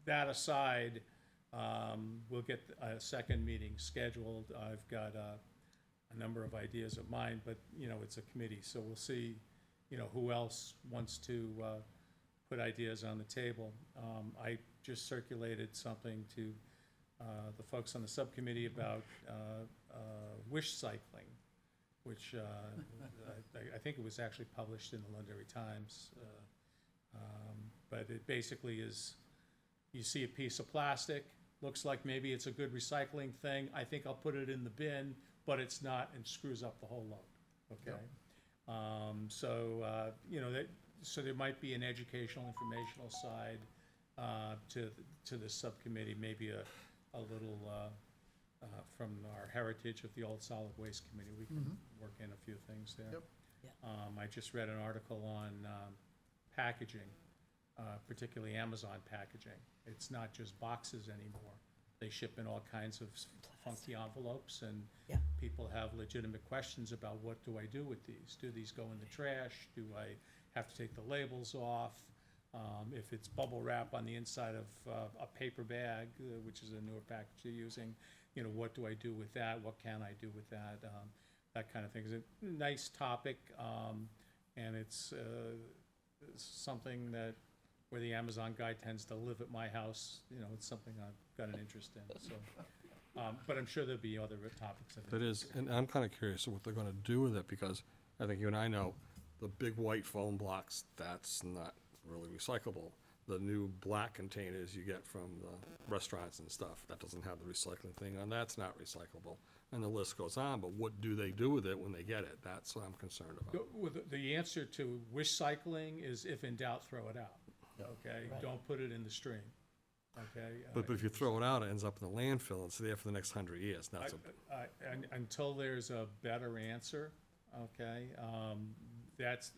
that aside, we'll get a second meeting scheduled. I've got a number of ideas of mine, but, you know, it's a committee, so we'll see, you know, who else wants to put ideas on the table. I just circulated something to the folks on the subcommittee about wish cycling, which I think it was actually published in the Londonderry Times. But it basically is, you see a piece of plastic, looks like maybe it's a good recycling thing, I think I'll put it in the bin, but it's not, and screws up the whole load, okay? You know, so there might be an educational, informational side to the subcommittee, maybe a little from our heritage of the old solid waste committee, we can work in a few things there. Yep. I just read an article on packaging, particularly Amazon packaging. It's not just boxes anymore. They ship in all kinds of funky envelopes, and Yeah. people have legitimate questions about what do I do with these? Do these go in the trash? Do I have to take the labels off? If it's bubble wrap on the inside of a paper bag, which is a newer package you're using, you know, what do I do with that? What can I do with that? That kind of thing. It's a nice topic, and it's something that, where the Amazon guy tends to live at my house, you know, it's something I've got an interest in, so. But I'm sure there'll be other topics of That interest. is, and I'm kinda curious of what they're gonna do with it, because I think you and I know, the big white foam blocks, that's not really recyclable. The new black containers you get from the restaurants and stuff, that doesn't have the recycling thing on, that's not recyclable. And the list goes on, but what do they do with it when they get it? That's what I'm concerned about. With the answer to wish cycling is, if in doubt, throw it out, okay? Don't put it in the stream, okay? But if you throw it out, it ends up in the landfill, it's there for the next 100 years, that's a, Until there's a better answer, okay? That's,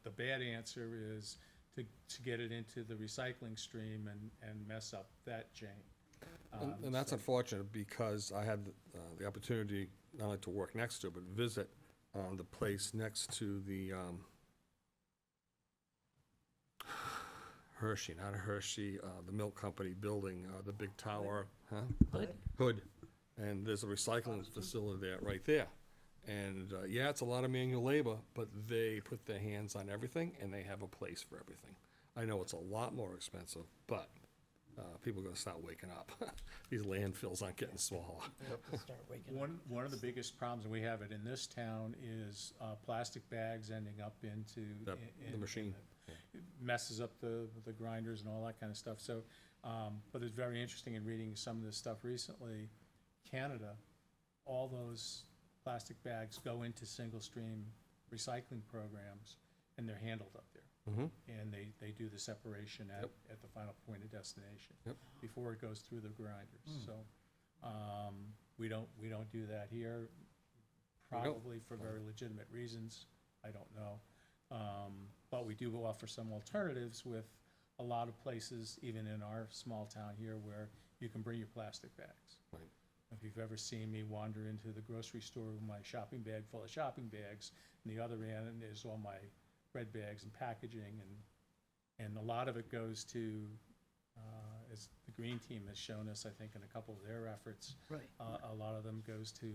the bad answer is to get it into the recycling stream and mess up that chain. and that's unfortunate, because I had the opportunity not only to work next to, but visit the place next to the Hershey, not Hershey, the milk company building, the big tower, huh? Hood. And there's a recycling facility there, right there. And, yeah, it's a lot of manual labor, but they put their hands on everything, and they have a place for everything. I know it's a lot more expensive, but people are gonna start waking up. These landfills aren't getting smaller. One of the biggest problems, and we have it in this town, is plastic bags ending up into. Yep, the machine. It messes up the grinders and all that kind of stuff, so, but it's very interesting in reading some of this stuff recently. Canada, all those plastic bags go into single-stream recycling programs, and they're handled up there. And they do the separation at the final point of destination. Yep. Before it goes through the grinders, so, we don't do that here, probably for very legitimate reasons, I don't know. But we do offer some alternatives with a lot of places, even in our small town here, where you can bring your plastic bags. Right. If you've ever seen me wander into the grocery store with my shopping bag full of shopping bags, and the other end is all my bread bags and packaging, and a lot of it goes to, as the green team has shown us, I think, in a couple of their efforts. Right. A lot of them goes to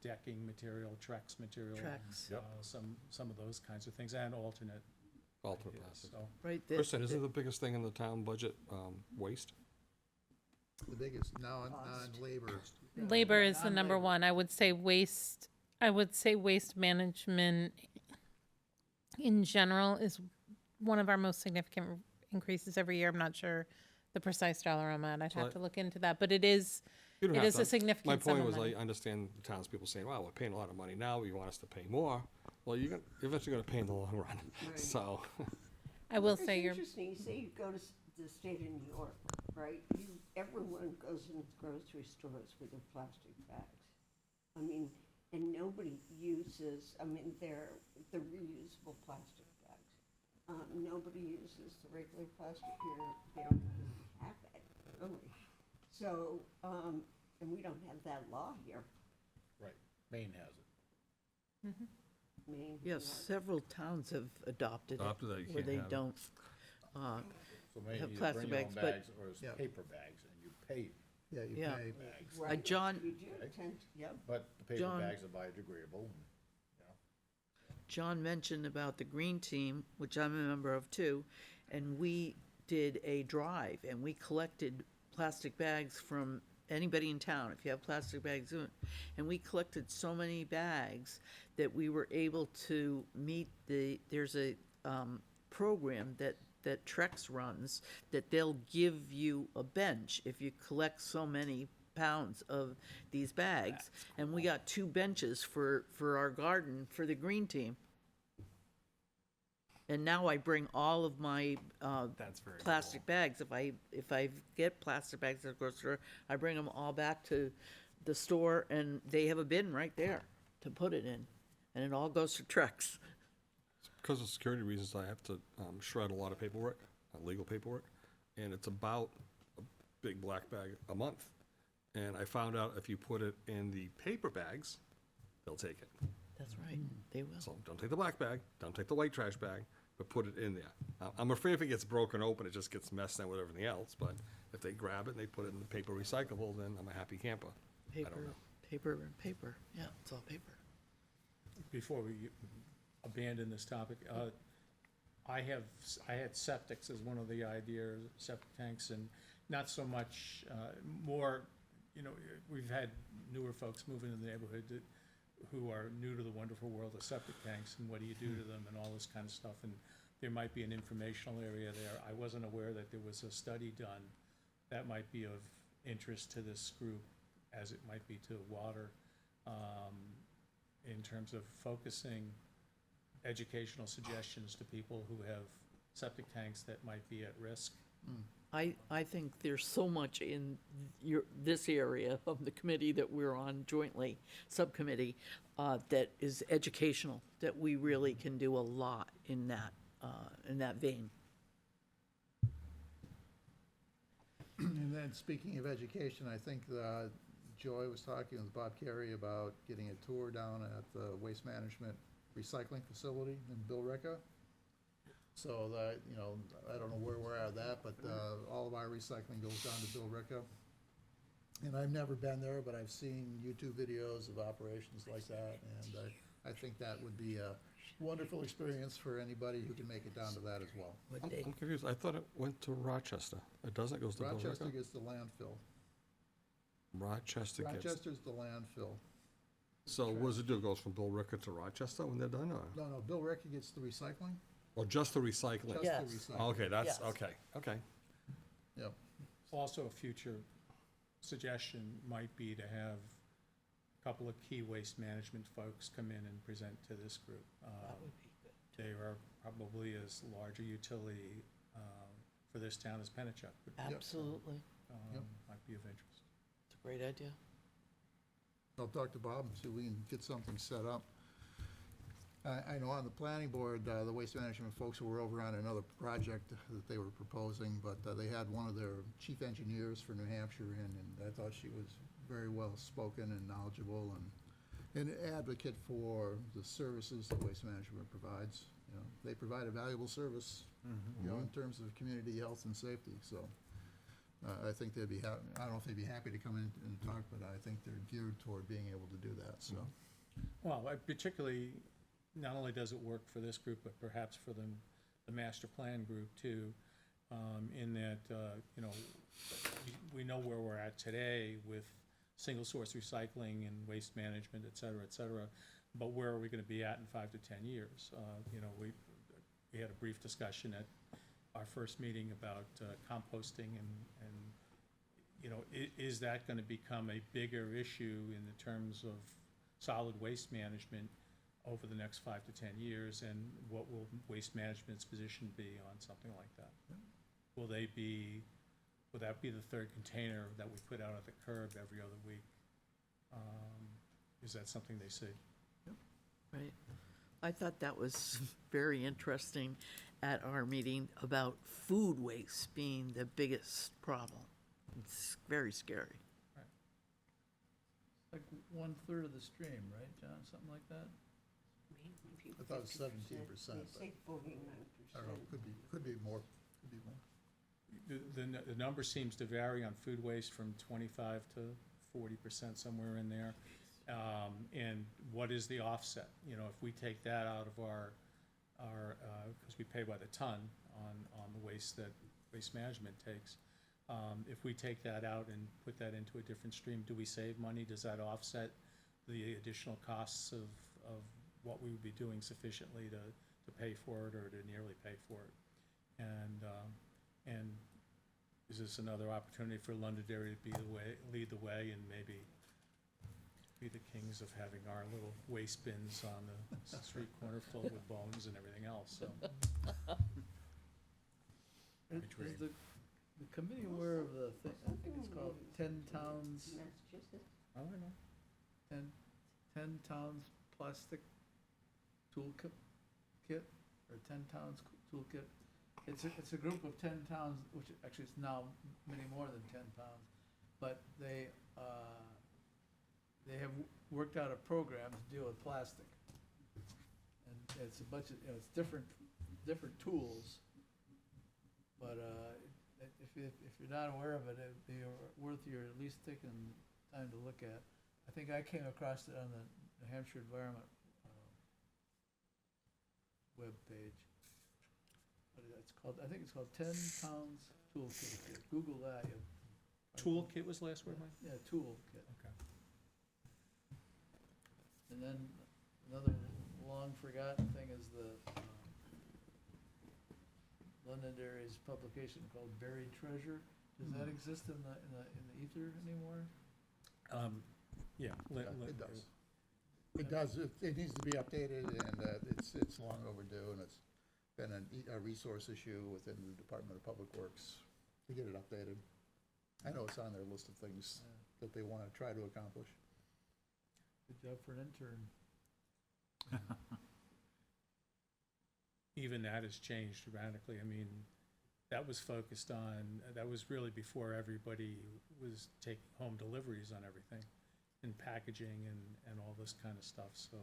decking material, Trex material. Trex. Some of those kinds of things, and alternate. Alternate ideas, plastic. so. Right. Kristen, isn't the biggest thing in the town budget waste? The biggest, now on labor. Labor is the number one. I would say waste management in general is one of our most significant increases every year. I'm not sure the precise dollar amount. I'd So have I- to look into that, but it is, You don't it have is to- a significant My sum point of was, money. I understand the townspeople saying, wow, we're paying a lot of money now, you want us to pay more. Well, you're eventually gonna pay in the long run, Right. so. I will It's say you're, interesting, you say you go to the state of New York, right? Everyone goes into grocery stores with their plastic bags. I mean, and nobody uses, I mean, they're the reusable plastic bags. Nobody uses the regular plastic here, they don't even have it, really. So, and we don't have that law here, Right, Maine has it. Maine. Yes, several towns have adopted Adopted that, it, you where can't they have it. don't. So maybe Have you plastic bring your own bags, but- bags, or it's Yeah. paper bags, and you pay Yeah, you Yeah. pay. bags. Right, John- You do tend, yep. But the paper John- bags are biodegradable, and, you know. John mentioned about the green team, which I'm a member of too, and we did a drive and we collected plastic bags from anybody in town, if you have plastic bags, and we collected so many bags that we were able to meet there's a program that Trex runs, that they'll give you a bench if you collect so many pounds of these bags. And we got 2 benches for our garden for the green team. And now I bring all of my That's very plastic bags. If I get plastic bags at the grocery store, I bring them all back to the store, and they have a bin right there to put it in, and it all goes to Trex. Because of security reasons, I have to shred a lot of paperwork, legal paperwork, and it's about a big black bag a month. And I found out if you put it in the paper bags, they'll take it. That's right, they will. So don't take the black bag, don't take the white trash bag, but put it in there. I'm afraid if it gets broken open, it just gets messed in with everything else, but if they grab it and they put it in the paper recyclable, then I'm a happy camper. I don't know. Paper, yeah, it's all paper. Before we abandon this topic, I had septics as one of the ideas, septic tanks, and not so much, more, we've had newer folks move into the neighborhood who are new to the wonderful world of septic tanks, and what do you do to them, and all this kind of stuff, and there might be an informational area there. I wasn't aware that there was a study done that might be of interest to this group, as it might be to water, in terms of focusing educational suggestions to people who have septic tanks that might be at risk. I think there's so much in this area of the committee that we're on jointly, subcommittee, that is educational, that we really can do a lot in that vein. And then, speaking of education, I think Joy was talking with Bob Carey about getting a tour down at the Waste Management Recycling Facility in Billerica. So that, I don't know where we're at that, but all of our recycling goes down to Billerica. And I've never been there, but I've seen YouTube videos of operations like that, and I think that would be a wonderful experience for anybody who can make it down to that as well. I'm confused. I thought it went to Rochester. It doesn't, it goes to Rochester Billerica? gets the landfill. Rochester gets, Rochester's the landfill. so what does it do? It goes from Billerica to Rochester when they're done, or? No, Billerica gets the recycling. Or just the recycling? Just Yes. the recycling. Okay, that's, Yes. okay. Yep. Also, a future suggestion might be to have a couple of key waste management folks come in and present to this group. That would be good. They are probably as large a utility for this town as Pennachuck would be. Absolutely. Yep. Might be of interest. It's a great idea. I'll talk to Bob and see if we can get something set up. I know on the planning board, the waste management folks were over on another project that they were proposing, but they had one of their chief engineers for New Hampshire in, and I thought she was very well spoken and knowledgeable and an advocate for the services that waste management provides. They provide a valuable service, in terms of community health and safety, so. I think they'd be happy, I don't know if they'd be happy to come in and talk, but I think they're geared toward being able to do that, so. Well, particularly, not only does it work for this group, but perhaps for the master plan group too, in that, we know where we're at today with single source recycling and waste management, et cetera, but where are we gonna be at in 5 to 10 years? We had a brief discussion at our first meeting about composting and is that gonna become a bigger issue in the terms of solid waste management over the next 5 to 10 years, and what will waste management's position be on something like that? Will that be the third container that we put out at the curb every other week? Is that something they see? Right. I thought that was very interesting at our meeting about food waste being the biggest problem. It's very scary. Like 1/3 of the stream, right, John, something like that? I thought it was 17%, They but say 49%. I don't know, could be more, could be more. The number seems to vary on food waste from 25 to 40%, somewhere in there. And what is the offset? If we take that out of our, because we pay by the ton on the waste that waste management takes. If we take that out and put that into a different stream, do we save money? Does that offset the additional costs of what we would be doing sufficiently to pay for it or to nearly pay for it? And is this another opportunity for Londonderry to lead the way and maybe be the kings of having our little waste bins on the street corner filled with bones and everything else, so. Is the committee aware of the thing, I think it's called 10 Towns, Massachusetts? I don't know. 10 Towns Plastic Toolkit, or 10 Towns Toolkit? It's a group of 10 towns, which actually it's now many more than 10 towns, but they have worked out a program to deal with plastic. And it's a bunch of, it's different different tools. But, if you're not aware of it, it'd be worth your at least taking time to look at. I think I came across it on the New Hampshire Environment, webpage. What is that? It's called, I think it's called 10 Pounds Toolkit. If you Google that, you'll. Toolkit was the last word, Mike? Yeah, toolkit. Okay. And then another long forgotten thing is the Londonderry's publication called Buried Treasure. Does that exist in the ether anymore? Yeah. It does. It does, it needs to be updated, and it's long overdue, and it's been a resource issue within the Department of Public Works to get it updated. I know it's on their list of things that they want to try to accomplish. Good job for an intern. Even that has changed dramatically. I mean, that was focused on, that was really before everybody was taking home deliveries on everything, and packaging and all this kind of stuff, so,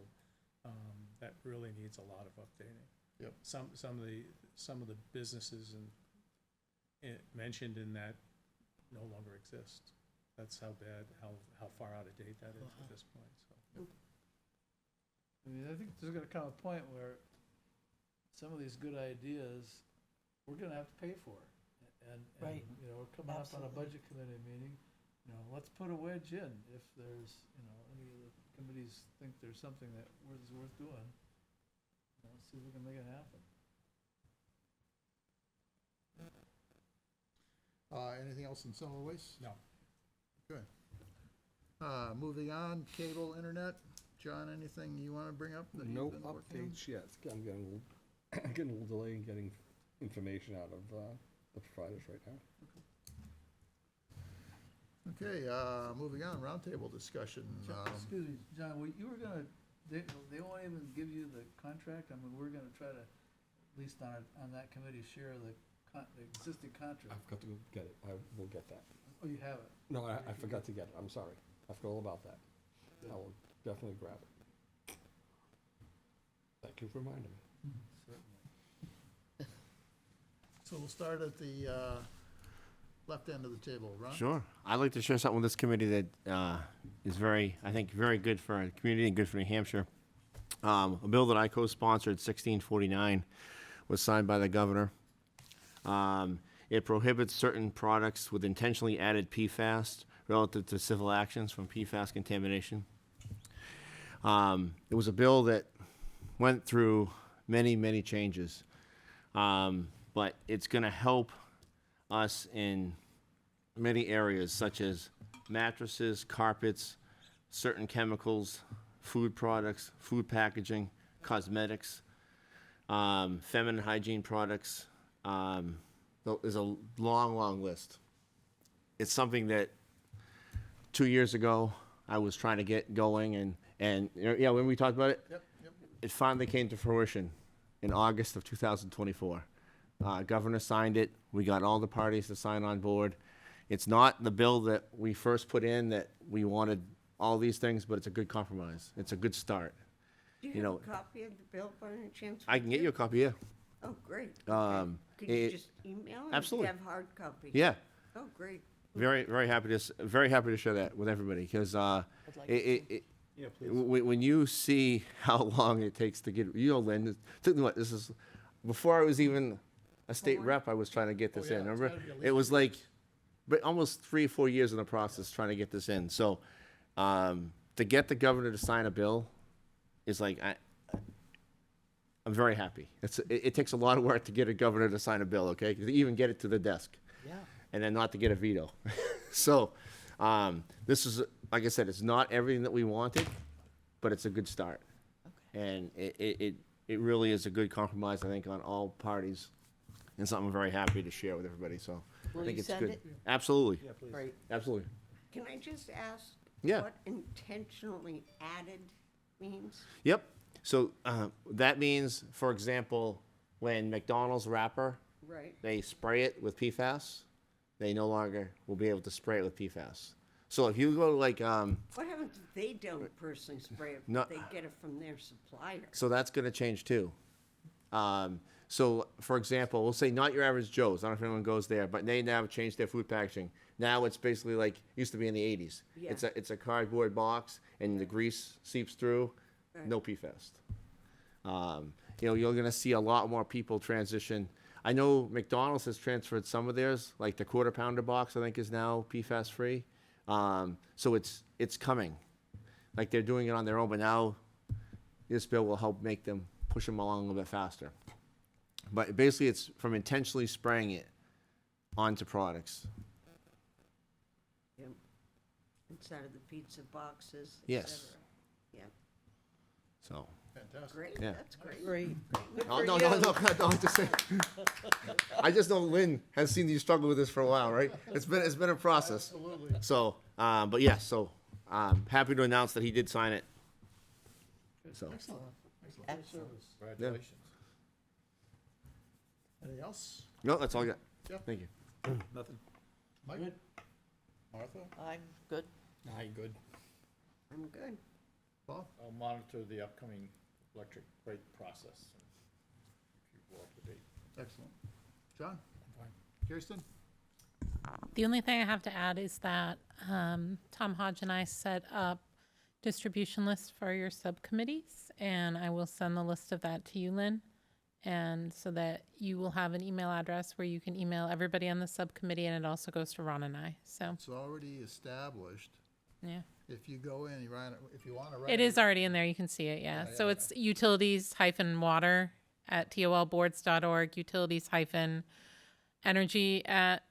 that really needs a lot of updating. Yep. Some of the businesses mentioned in that no longer exist. That's how bad, how far out of date that is at this point, so. I mean, I think there's gonna come a point where some of these good ideas, we're gonna have to pay for. And, Right. you know, we're coming up on a Absolutely. budget committee meeting, you know, let's put a wedge in if there's, you know, any of the committees think there's something that is worth doing. You know, see if we can make it happen. Anything else in solid waste? No. Good. Moving on, cable, internet. John, anything you want to bring up that No you've been working on? updates yet. I'm getting a little, getting a little delay in getting information out of the providers right now. Okay, moving on, roundtable discussion. Excuse me, John, you were gonna, they won't even give you the contract? I mean, we're gonna try to, at least on that committee, share the existing contract. I've got to go get it. I will get that. Oh, you have it? No, I forgot to get it. I'm sorry. I forgot all about that. I will definitely grab it. Thank you for reminding me. Certainly. So we'll start at the left end of the table. Ron? Sure. I'd like to share something with this committee that is very, I think, very good for our community and good for New Hampshire. A bill that I co-sponsored, 1649, was signed by the governor. It prohibits certain products with intentionally added PFAS relative to civil actions from PFAS contamination. It was a bill that went through many, many changes, but it's going to help us in many areas, such as mattresses, carpets, certain chemicals, food products, food packaging, cosmetics, feminine hygiene products. There's a long, long list. It's something that 2 years ago I was trying to get going, and yeah, when we talked about it, Yep. it finally came to fruition in August of 2024. Governor signed it. We got all the parties to sign on board. It's not the bill that we first put in that we wanted all these things, but it's a good compromise. It's a good start. Do you You have know, a copy of the bill by any chance? I can get you a copy, yeah. Oh, great. Could it- you just email it? absolutely. Do you have hard copy? Yeah, Oh, great. very, very happy to share that with everybody, because Yeah, please. when you see how long it takes to get, you know, Lynn, it took me what, this is, before I was even a state rep, I was trying to get this yeah, in, it's remember? gotta be at It least was like, but almost 3 or 4 years in the process trying to get this in, so, to get the governor to sign a bill is like, I'm very happy. It takes a lot of work to get a governor to sign a bill, okay? To even get it to the desk. Yeah. And then not to get a veto. So, this is, like I said, it's not everything that we wanted, but it's a good start. And it really is a good compromise, I think, on all parties, and something I'm very happy to share with everybody, so I Will think you it's send good. it? Absolutely, Yeah, please. Right. absolutely. Can I just ask? Yeah. What intentionally added means? Yep. So, that means, for example, when McDonald's wrapper, Right. they spray it with PFAS, they no longer will be able to spray it with PFAS. So if you go to like, What happens if they don't personally spray it, No. but they get it from their supplier? so that's going to change too. So, for example, we'll say not your average Joe's. I don't know if anyone goes there, but they now have changed their food packaging. Now it's basically like used to be in the 80s. Yeah. It's a cardboard box, and the grease seeps through. No PFAS. You're going to see a lot more people transition. I know McDonald's has transferred some of theirs, like the quarter pounder box, I think, is now PFAS free. So it's coming. Like they're doing it on their own, but now this bill will help make them push them along a little bit faster. But basically, it's from intentionally spraying it onto products. Yep. Inside of the pizza boxes, et Yes. cetera. Yeah, So. Fantastic. great, Yeah. that's great. Great. Oh, no, I'm just saying. I just know Lynn has seen you struggle with this for a while, right? It's been a process. Absolutely. So, but yes, happy to announce that he did sign it. So, Excellent. Excellent. Good service. Congratulations. Anything else? no, that's all I got. Yep. Thank you. Nothing. Mike? Martha? I'm good. Aye, good. I'm good. Paul? I'll monitor the upcoming electric rate process and keep you up to date. Excellent. John? Kirsten? The only thing I have to add is that Tom Hodge and I set up distribution lists for your subcommittees, and I will send the list of that to you, Lynn, and so that you will have an email address where you can email everybody on the subcommittee, and it also goes to Ron and I. So, It's already established. yeah. If you go in, if you want to write. It is already in there. You can see it, yeah. Yeah, So yeah, it's utilities-water at tolboards.org, utilities-energy at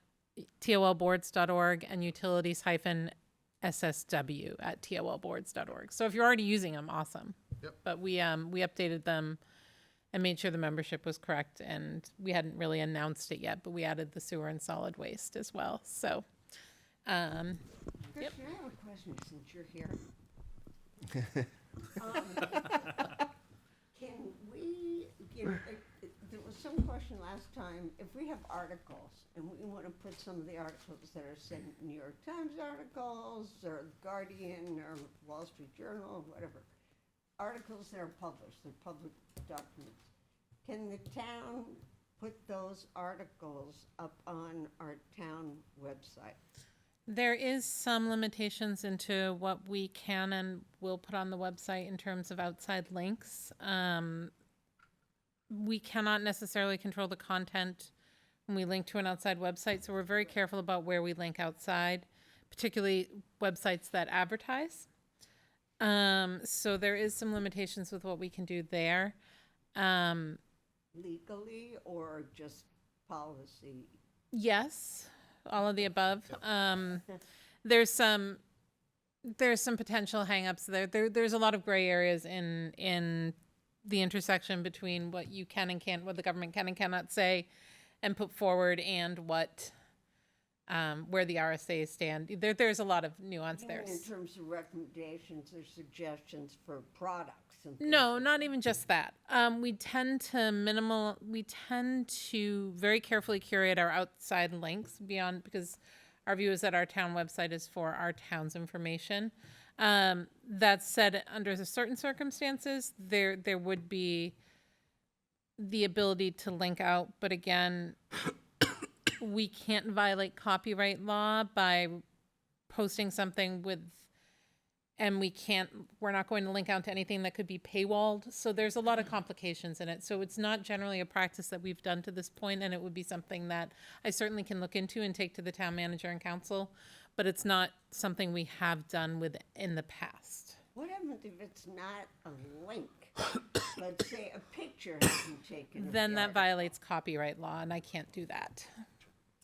tolboards.org, and utilities-SSW at tolboards.org. So if you're already using them, awesome. Yep. But we updated them and made sure the membership was correct, and we hadn't really announced it yet, but we added the sewer and solid waste as well. So, Christian, I have a question since you're here. Can we, there was some question last time, if we have articles and we want to put some of the articles that are said New York Times articles or The Guardian or Wall Street Journal or whatever, articles that are published, they're public documents, can the town put those articles up on our town website? there is some limitations into what we can and will put on the website in terms of outside links. We cannot necessarily control the content when we link to an outside website, so we're very careful about where we link outside, particularly websites that advertise. So there is some limitations with what we can do there. Legally or just policy? Yes, all of the above. There's some potential hangups there. There's a lot of gray areas in the intersection between what you can and can't, what the government can and cannot say and put forward, and what where the RSAs stand. There's a lot of nuance there. In terms of recommendations or suggestions for products and things? No, not even just that. We tend to very carefully curate our outside links beyond, because our view is that our town website is for our town's information. That said, under certain circumstances, there would be the ability to link out, but again, we can't violate copyright law by posting something and we're not going to link out to anything that could be paywalled. So there's a lot of complications in it. So it's not generally a practice that we've done to this point, and it would be something that I certainly can look into and take to the town manager and council, but it's not something we have done in the past. What happens if it's not a link? Let's say a picture has been taken. of Then the that article. violates copyright law, and I can't do that.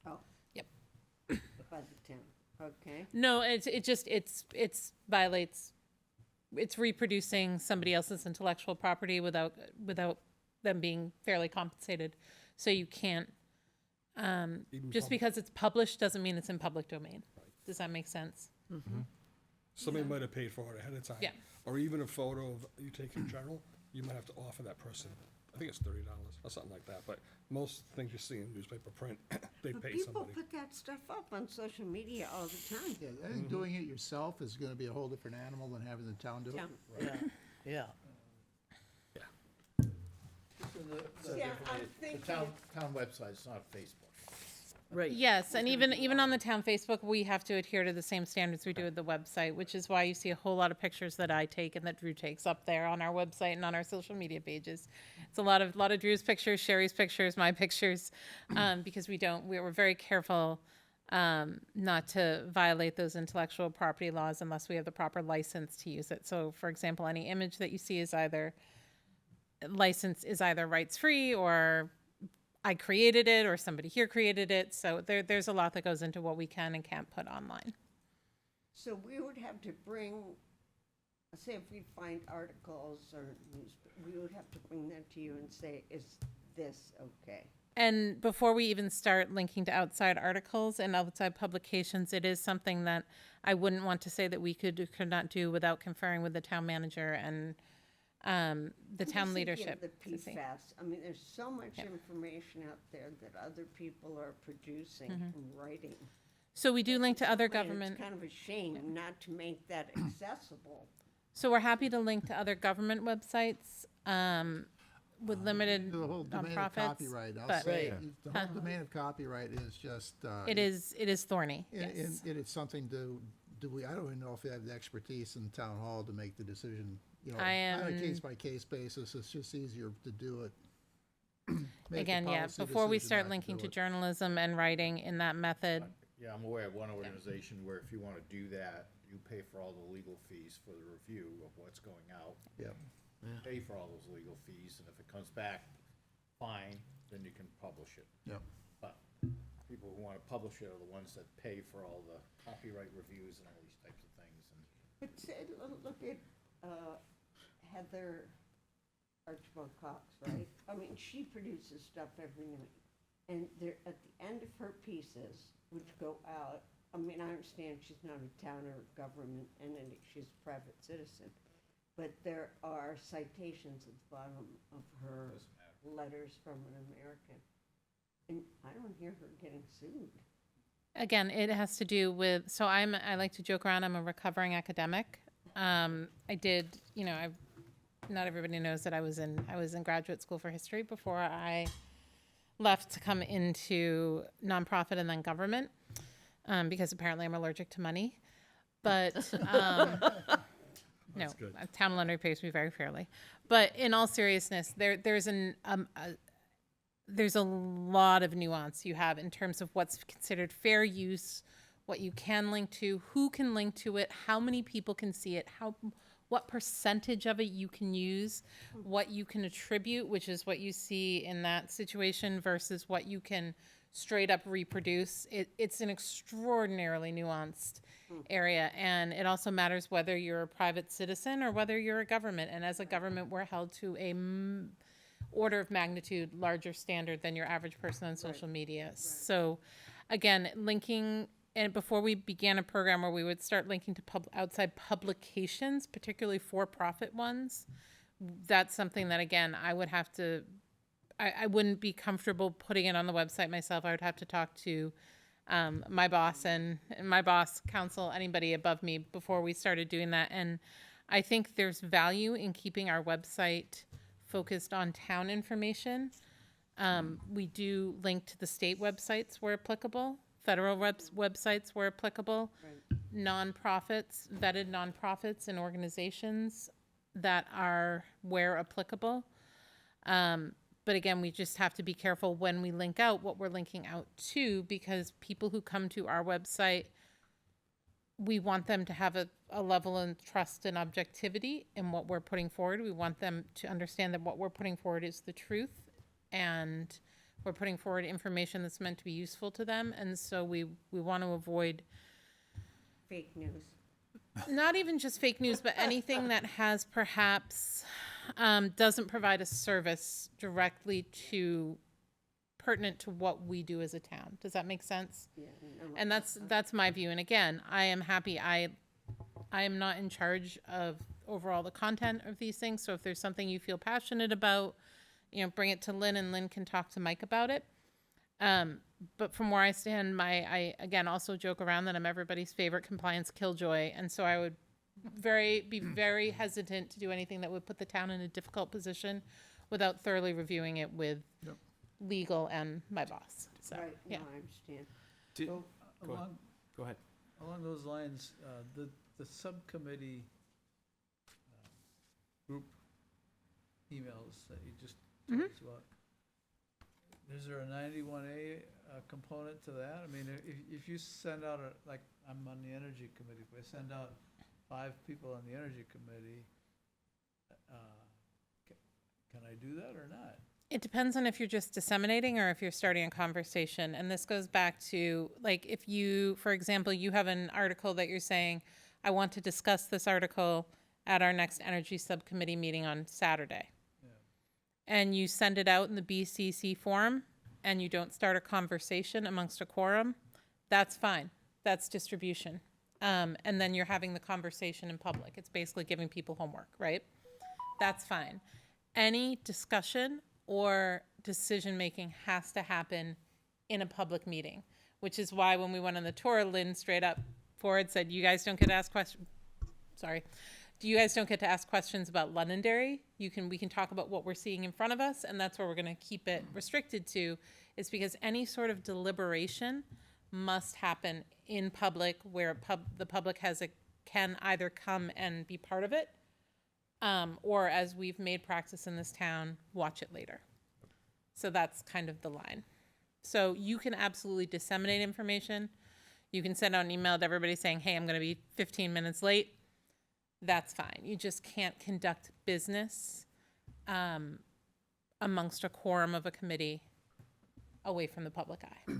Oh. Yep. By the town, okay. No, it's violates, it's reproducing somebody else's intellectual property without them being fairly compensated. So you can't, just because it's published doesn't mean it's in public domain. Does that make sense? Somebody might have paid for it ahead of time. Yeah. Or even a photo of you take in general, you might have to offer that person, I think it's $30 or something like that, but most things you see in newspaper print, they But pay people somebody. put that stuff up on social media all the time. Yeah, I think doing it yourself is gonna be a whole different animal than having the town do it. Yeah. Yeah. Yeah, I'm The thinking, town website, it's not Facebook. Right. Yes, and even on the town Facebook, we have to adhere to the same standards we do with the website, which is why you see a whole lot of pictures that I take and that Drew takes up there on our website and on our social media pages. It's a lot of Drew's pictures, Sherry's pictures, my pictures, because we're very careful not to violate those intellectual property laws unless we have the proper license to use it. So, for example, any image that you see is either rights free or I created it or somebody here created it. So there's a lot that goes into what we can and can't put online. so we would have to bring, say if we find articles or news, we would have to bring that to you and say, is this okay? And before we even start linking to outside articles and outside publications, it is something that I wouldn't want to say that we could or could not do without conferring with the town manager and the I'm just town thinking leadership. of the to see. PFAS, I mean, there's so much Yep. information out there that other people are producing and writing. So we do link to other And government. It's kind of a shame not to make that accessible. So we're happy to link to other government websites with limited The whole domain of nonprofits. copyright, I'll but say, Right. the whole domain of copyright is just. it is thorny. And, Yes. and it's something I don't even know if they have the expertise in town hall to make the decision, you know, I on a am- case-by-case basis, it's just easier to do it. Make a Again, yeah, policy before we decision start not linking do to it. journalism and writing in that method, Yeah, I'm aware of one organization where if you wanna do that, you pay for all the legal fees for the review of what's going out. Yeah. Pay for all those legal fees, and if it comes back fine, then you can publish it. Yep. But people who wanna publish it are the ones that pay for all the copyright reviews and all these types of things, and But say, look at Heather Archibald Cox, right? I mean, she produces stuff every night. And there, at the end of her pieces, which go out, I mean, I understand she's not a town or government entity, she's a private citizen. But there are citations at the bottom of her letters from an American. And I don't hear her getting sued. again, it has to do with, so I like to joke around, I'm a recovering academic. I did, not everybody knows that I was in graduate school for history before I left to come into nonprofit and then government, because apparently I'm allergic to money. But, no, town lender pays me very fairly. But in all seriousness, there's a lot of nuance you have in terms of what's considered fair use, what you can link to, who can link to it, how many people can see it, what percentage of it you can use, what you can attribute, which is what you see in that situation, versus what you can straight up reproduce. It's an extraordinarily nuanced area, and it also matters whether you're a private citizen or whether you're a government. And as a government, we're held to a order of magnitude larger standard than your average person on social media. So again, linking, and before we began a program where we would start linking to outside publications, particularly for-profit ones, that's something that, again, I would have to, I wouldn't be comfortable putting it on the website myself. I would have to talk to my boss and my boss, counsel, anybody above me before we started doing that. And I think there's value in keeping our website focused on town information. We do link to the state websites where applicable, federal websites where applicable, nonprofits, vetted nonprofits and organizations that are where applicable. But again, we just have to be careful when we link out what we're linking out to, because people who come to our website, we want them to have a level of trust and objectivity in what we're putting forward. We want them to understand that what we're putting forward is the truth, and we're putting forward information that's meant to be useful to them. And so we want to avoid Fake news. not even just fake news, but anything that has perhaps doesn't provide a service directly pertinent to what we do as a town. Does that make sense? Yeah, no, And that's my view. And again, I am happy. I am not in charge of overall the content of these things. So if there's something you feel passionate about, bring it to Lynn, and Lynn can talk to Mike about it. But from where I stand, I again also joke around that I'm everybody's favorite compliance killjoy, and so I would be very hesitant to do anything that would put the town in a difficult position without thoroughly reviewing it with Yep. legal and my boss. So, Right, no, yeah. I understand. Did- So, Go ahead. along, Go ahead. along those lines, the subcommittee group emails that you just Mhm. talked about, is there a 91A component to that? I mean, if you send out, like, I'm on the energy committee, if I send out 5 people on the energy committee, can I do that or not? It depends on if you're just disseminating or if you're starting a conversation. And this goes back to, like, if you, for example, you have an article that you're saying, I want to discuss this article at our next energy subcommittee meeting on Saturday. Yeah. And you send it out in the BCC forum and you don't start a conversation amongst a quorum, that's fine. That's distribution. And then you're having the conversation in public. It's basically giving people homework, right? That's fine. Any discussion or decision-making has to happen in a public meeting, which is why when we went on the tour, Lynn straight up forward said, you guys don't get to ask questions, you guys don't get to ask questions about Londonderry. We can talk about what we're seeing in front of us, and that's where we're gonna keep it restricted to, is because any sort of deliberation must happen in public where the public can either come and be part of it, or as we've made practice in this town, watch it later. So that's kind of the line. So you can absolutely disseminate information. You can send out an email to everybody saying, hey, I'm going to be 15 minutes late. That's fine. You just can't conduct business amongst a quorum of a committee away from the public eye.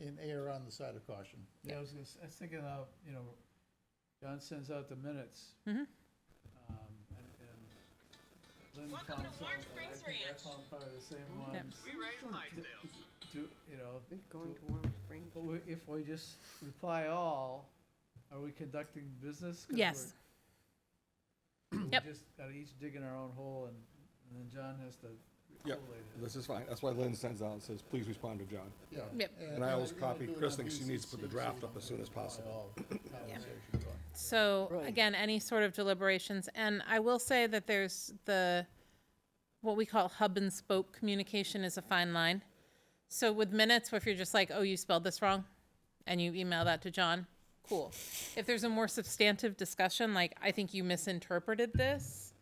And err on the side of caution. Yeah, I was thinking of, John sends out the minutes. Mhm. And Lynn found some, and I think I found probably the same ones. Going to Warm Springs. But if we just reply all, are we conducting business? 'Cause Yes. we Yep. just gotta each dig in our own hole and then John has to Yep. collate it. This is fine. That's why Lynn sends out and says, please respond to John. Yeah. Yep. And I always you wanna copy, do it Chris on thinks she needs to put the BCC, draft so up as soon as possible. all conversations on. So Right. again, any sort of deliberations, and I will say that there's what we call hub and spoke communication is a fine line. So with minutes, if you're just like, oh, you spelled this wrong, and you email that to John, cool. If there's a more substantive discussion, like, I think you misinterpreted this,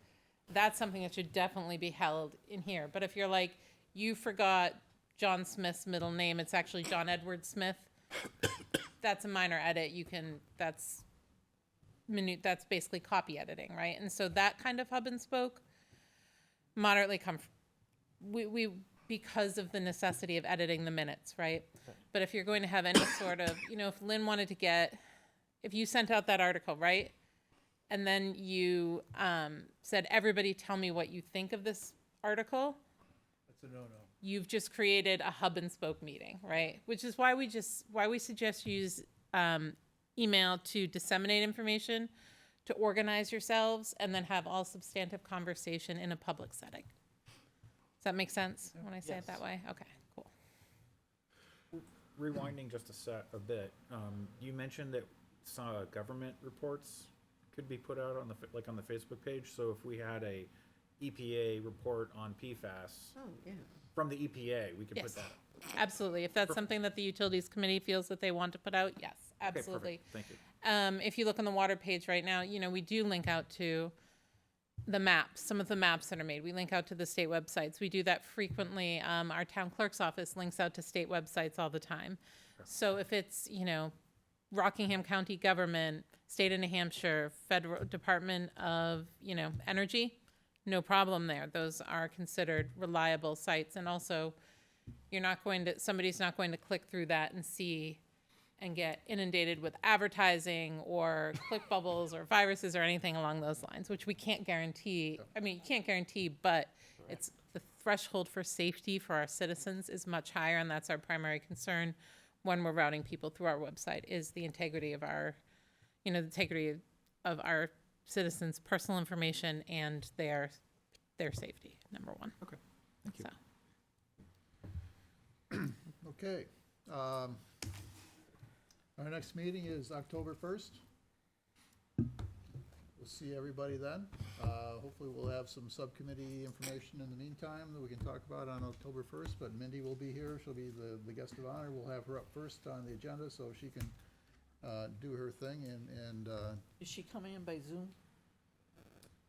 that's something that should definitely be held in here. But if you're like, you forgot John Smith's middle name, it's actually John Edward Smith, that's a minor edit. That's basically copy editing, right? And so that kind of hub and spoke, moderately we because of the necessity of editing the minutes, right? But if you're going to have any sort of, if Lynn wanted to if you sent out that article, right? And then you said, everybody tell me what you think of this article, That's a no-no. you've just created a hub and spoke meeting, right? Which is why we suggest you use email to disseminate information, to organize yourselves, and then have all substantive conversation in a public setting. Does that make sense when I say it that way? Okay, cool. Rewinding just a bit, you mentioned that some government reports could be put out on the Facebook page. So if we had a EPA report on PFAS Oh, yeah. from the EPA, we could Yes. put that. Absolutely. If that's something that the Utilities Committee feels that they want to put out, yes, Okay, absolutely. perfect. Thank you. If you look on the water page right now, we do link out to the maps, some of the maps that are made. We link out to the state websites. We do that frequently. Our town clerk's office links out to state websites all the time. So if it's, Rockingham County government, state of New Hampshire, Federal Department of, Energy, no problem there. Those are considered reliable sites. And also, somebody's not going to click through that and see and get inundated with advertising or click bubbles or viruses or anything along those lines, which we can't guarantee. I mean, you can't guarantee, but it's the threshold for safety for our citizens is much higher, and that's our primary concern when we're routing people through our website is the integrity of our, the integrity of our citizens' personal information and their safety, number one. Okay, thank you. So. Okay. Our next meeting is October 1st. we'll see everybody then. Hopefully we'll have some subcommittee information in the meantime that we can talk about on October 1st, but Mindy will be here. She'll be the guest of honor. We'll have her up first on the agenda so she can do her thing and, Is she coming in by Zoom?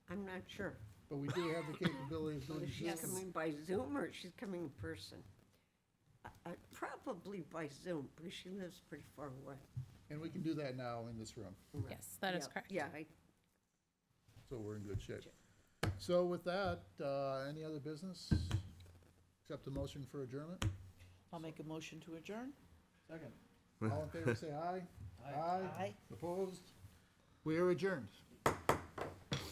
I'm not sure. but we do have the capability of doing Is she Zoom. coming by Zoom or she's coming in person? Probably by Zoom, because she lives pretty far away. And we can do that now in this room, Yes, that is Yeah, correct. Yeah, so we're in good shape. So with that, any other business? Accept the motion for adjournment? I'll make a motion to adjourn. Second. All in favor, say aye. Aye. Aye. Opposed? We are adjourned.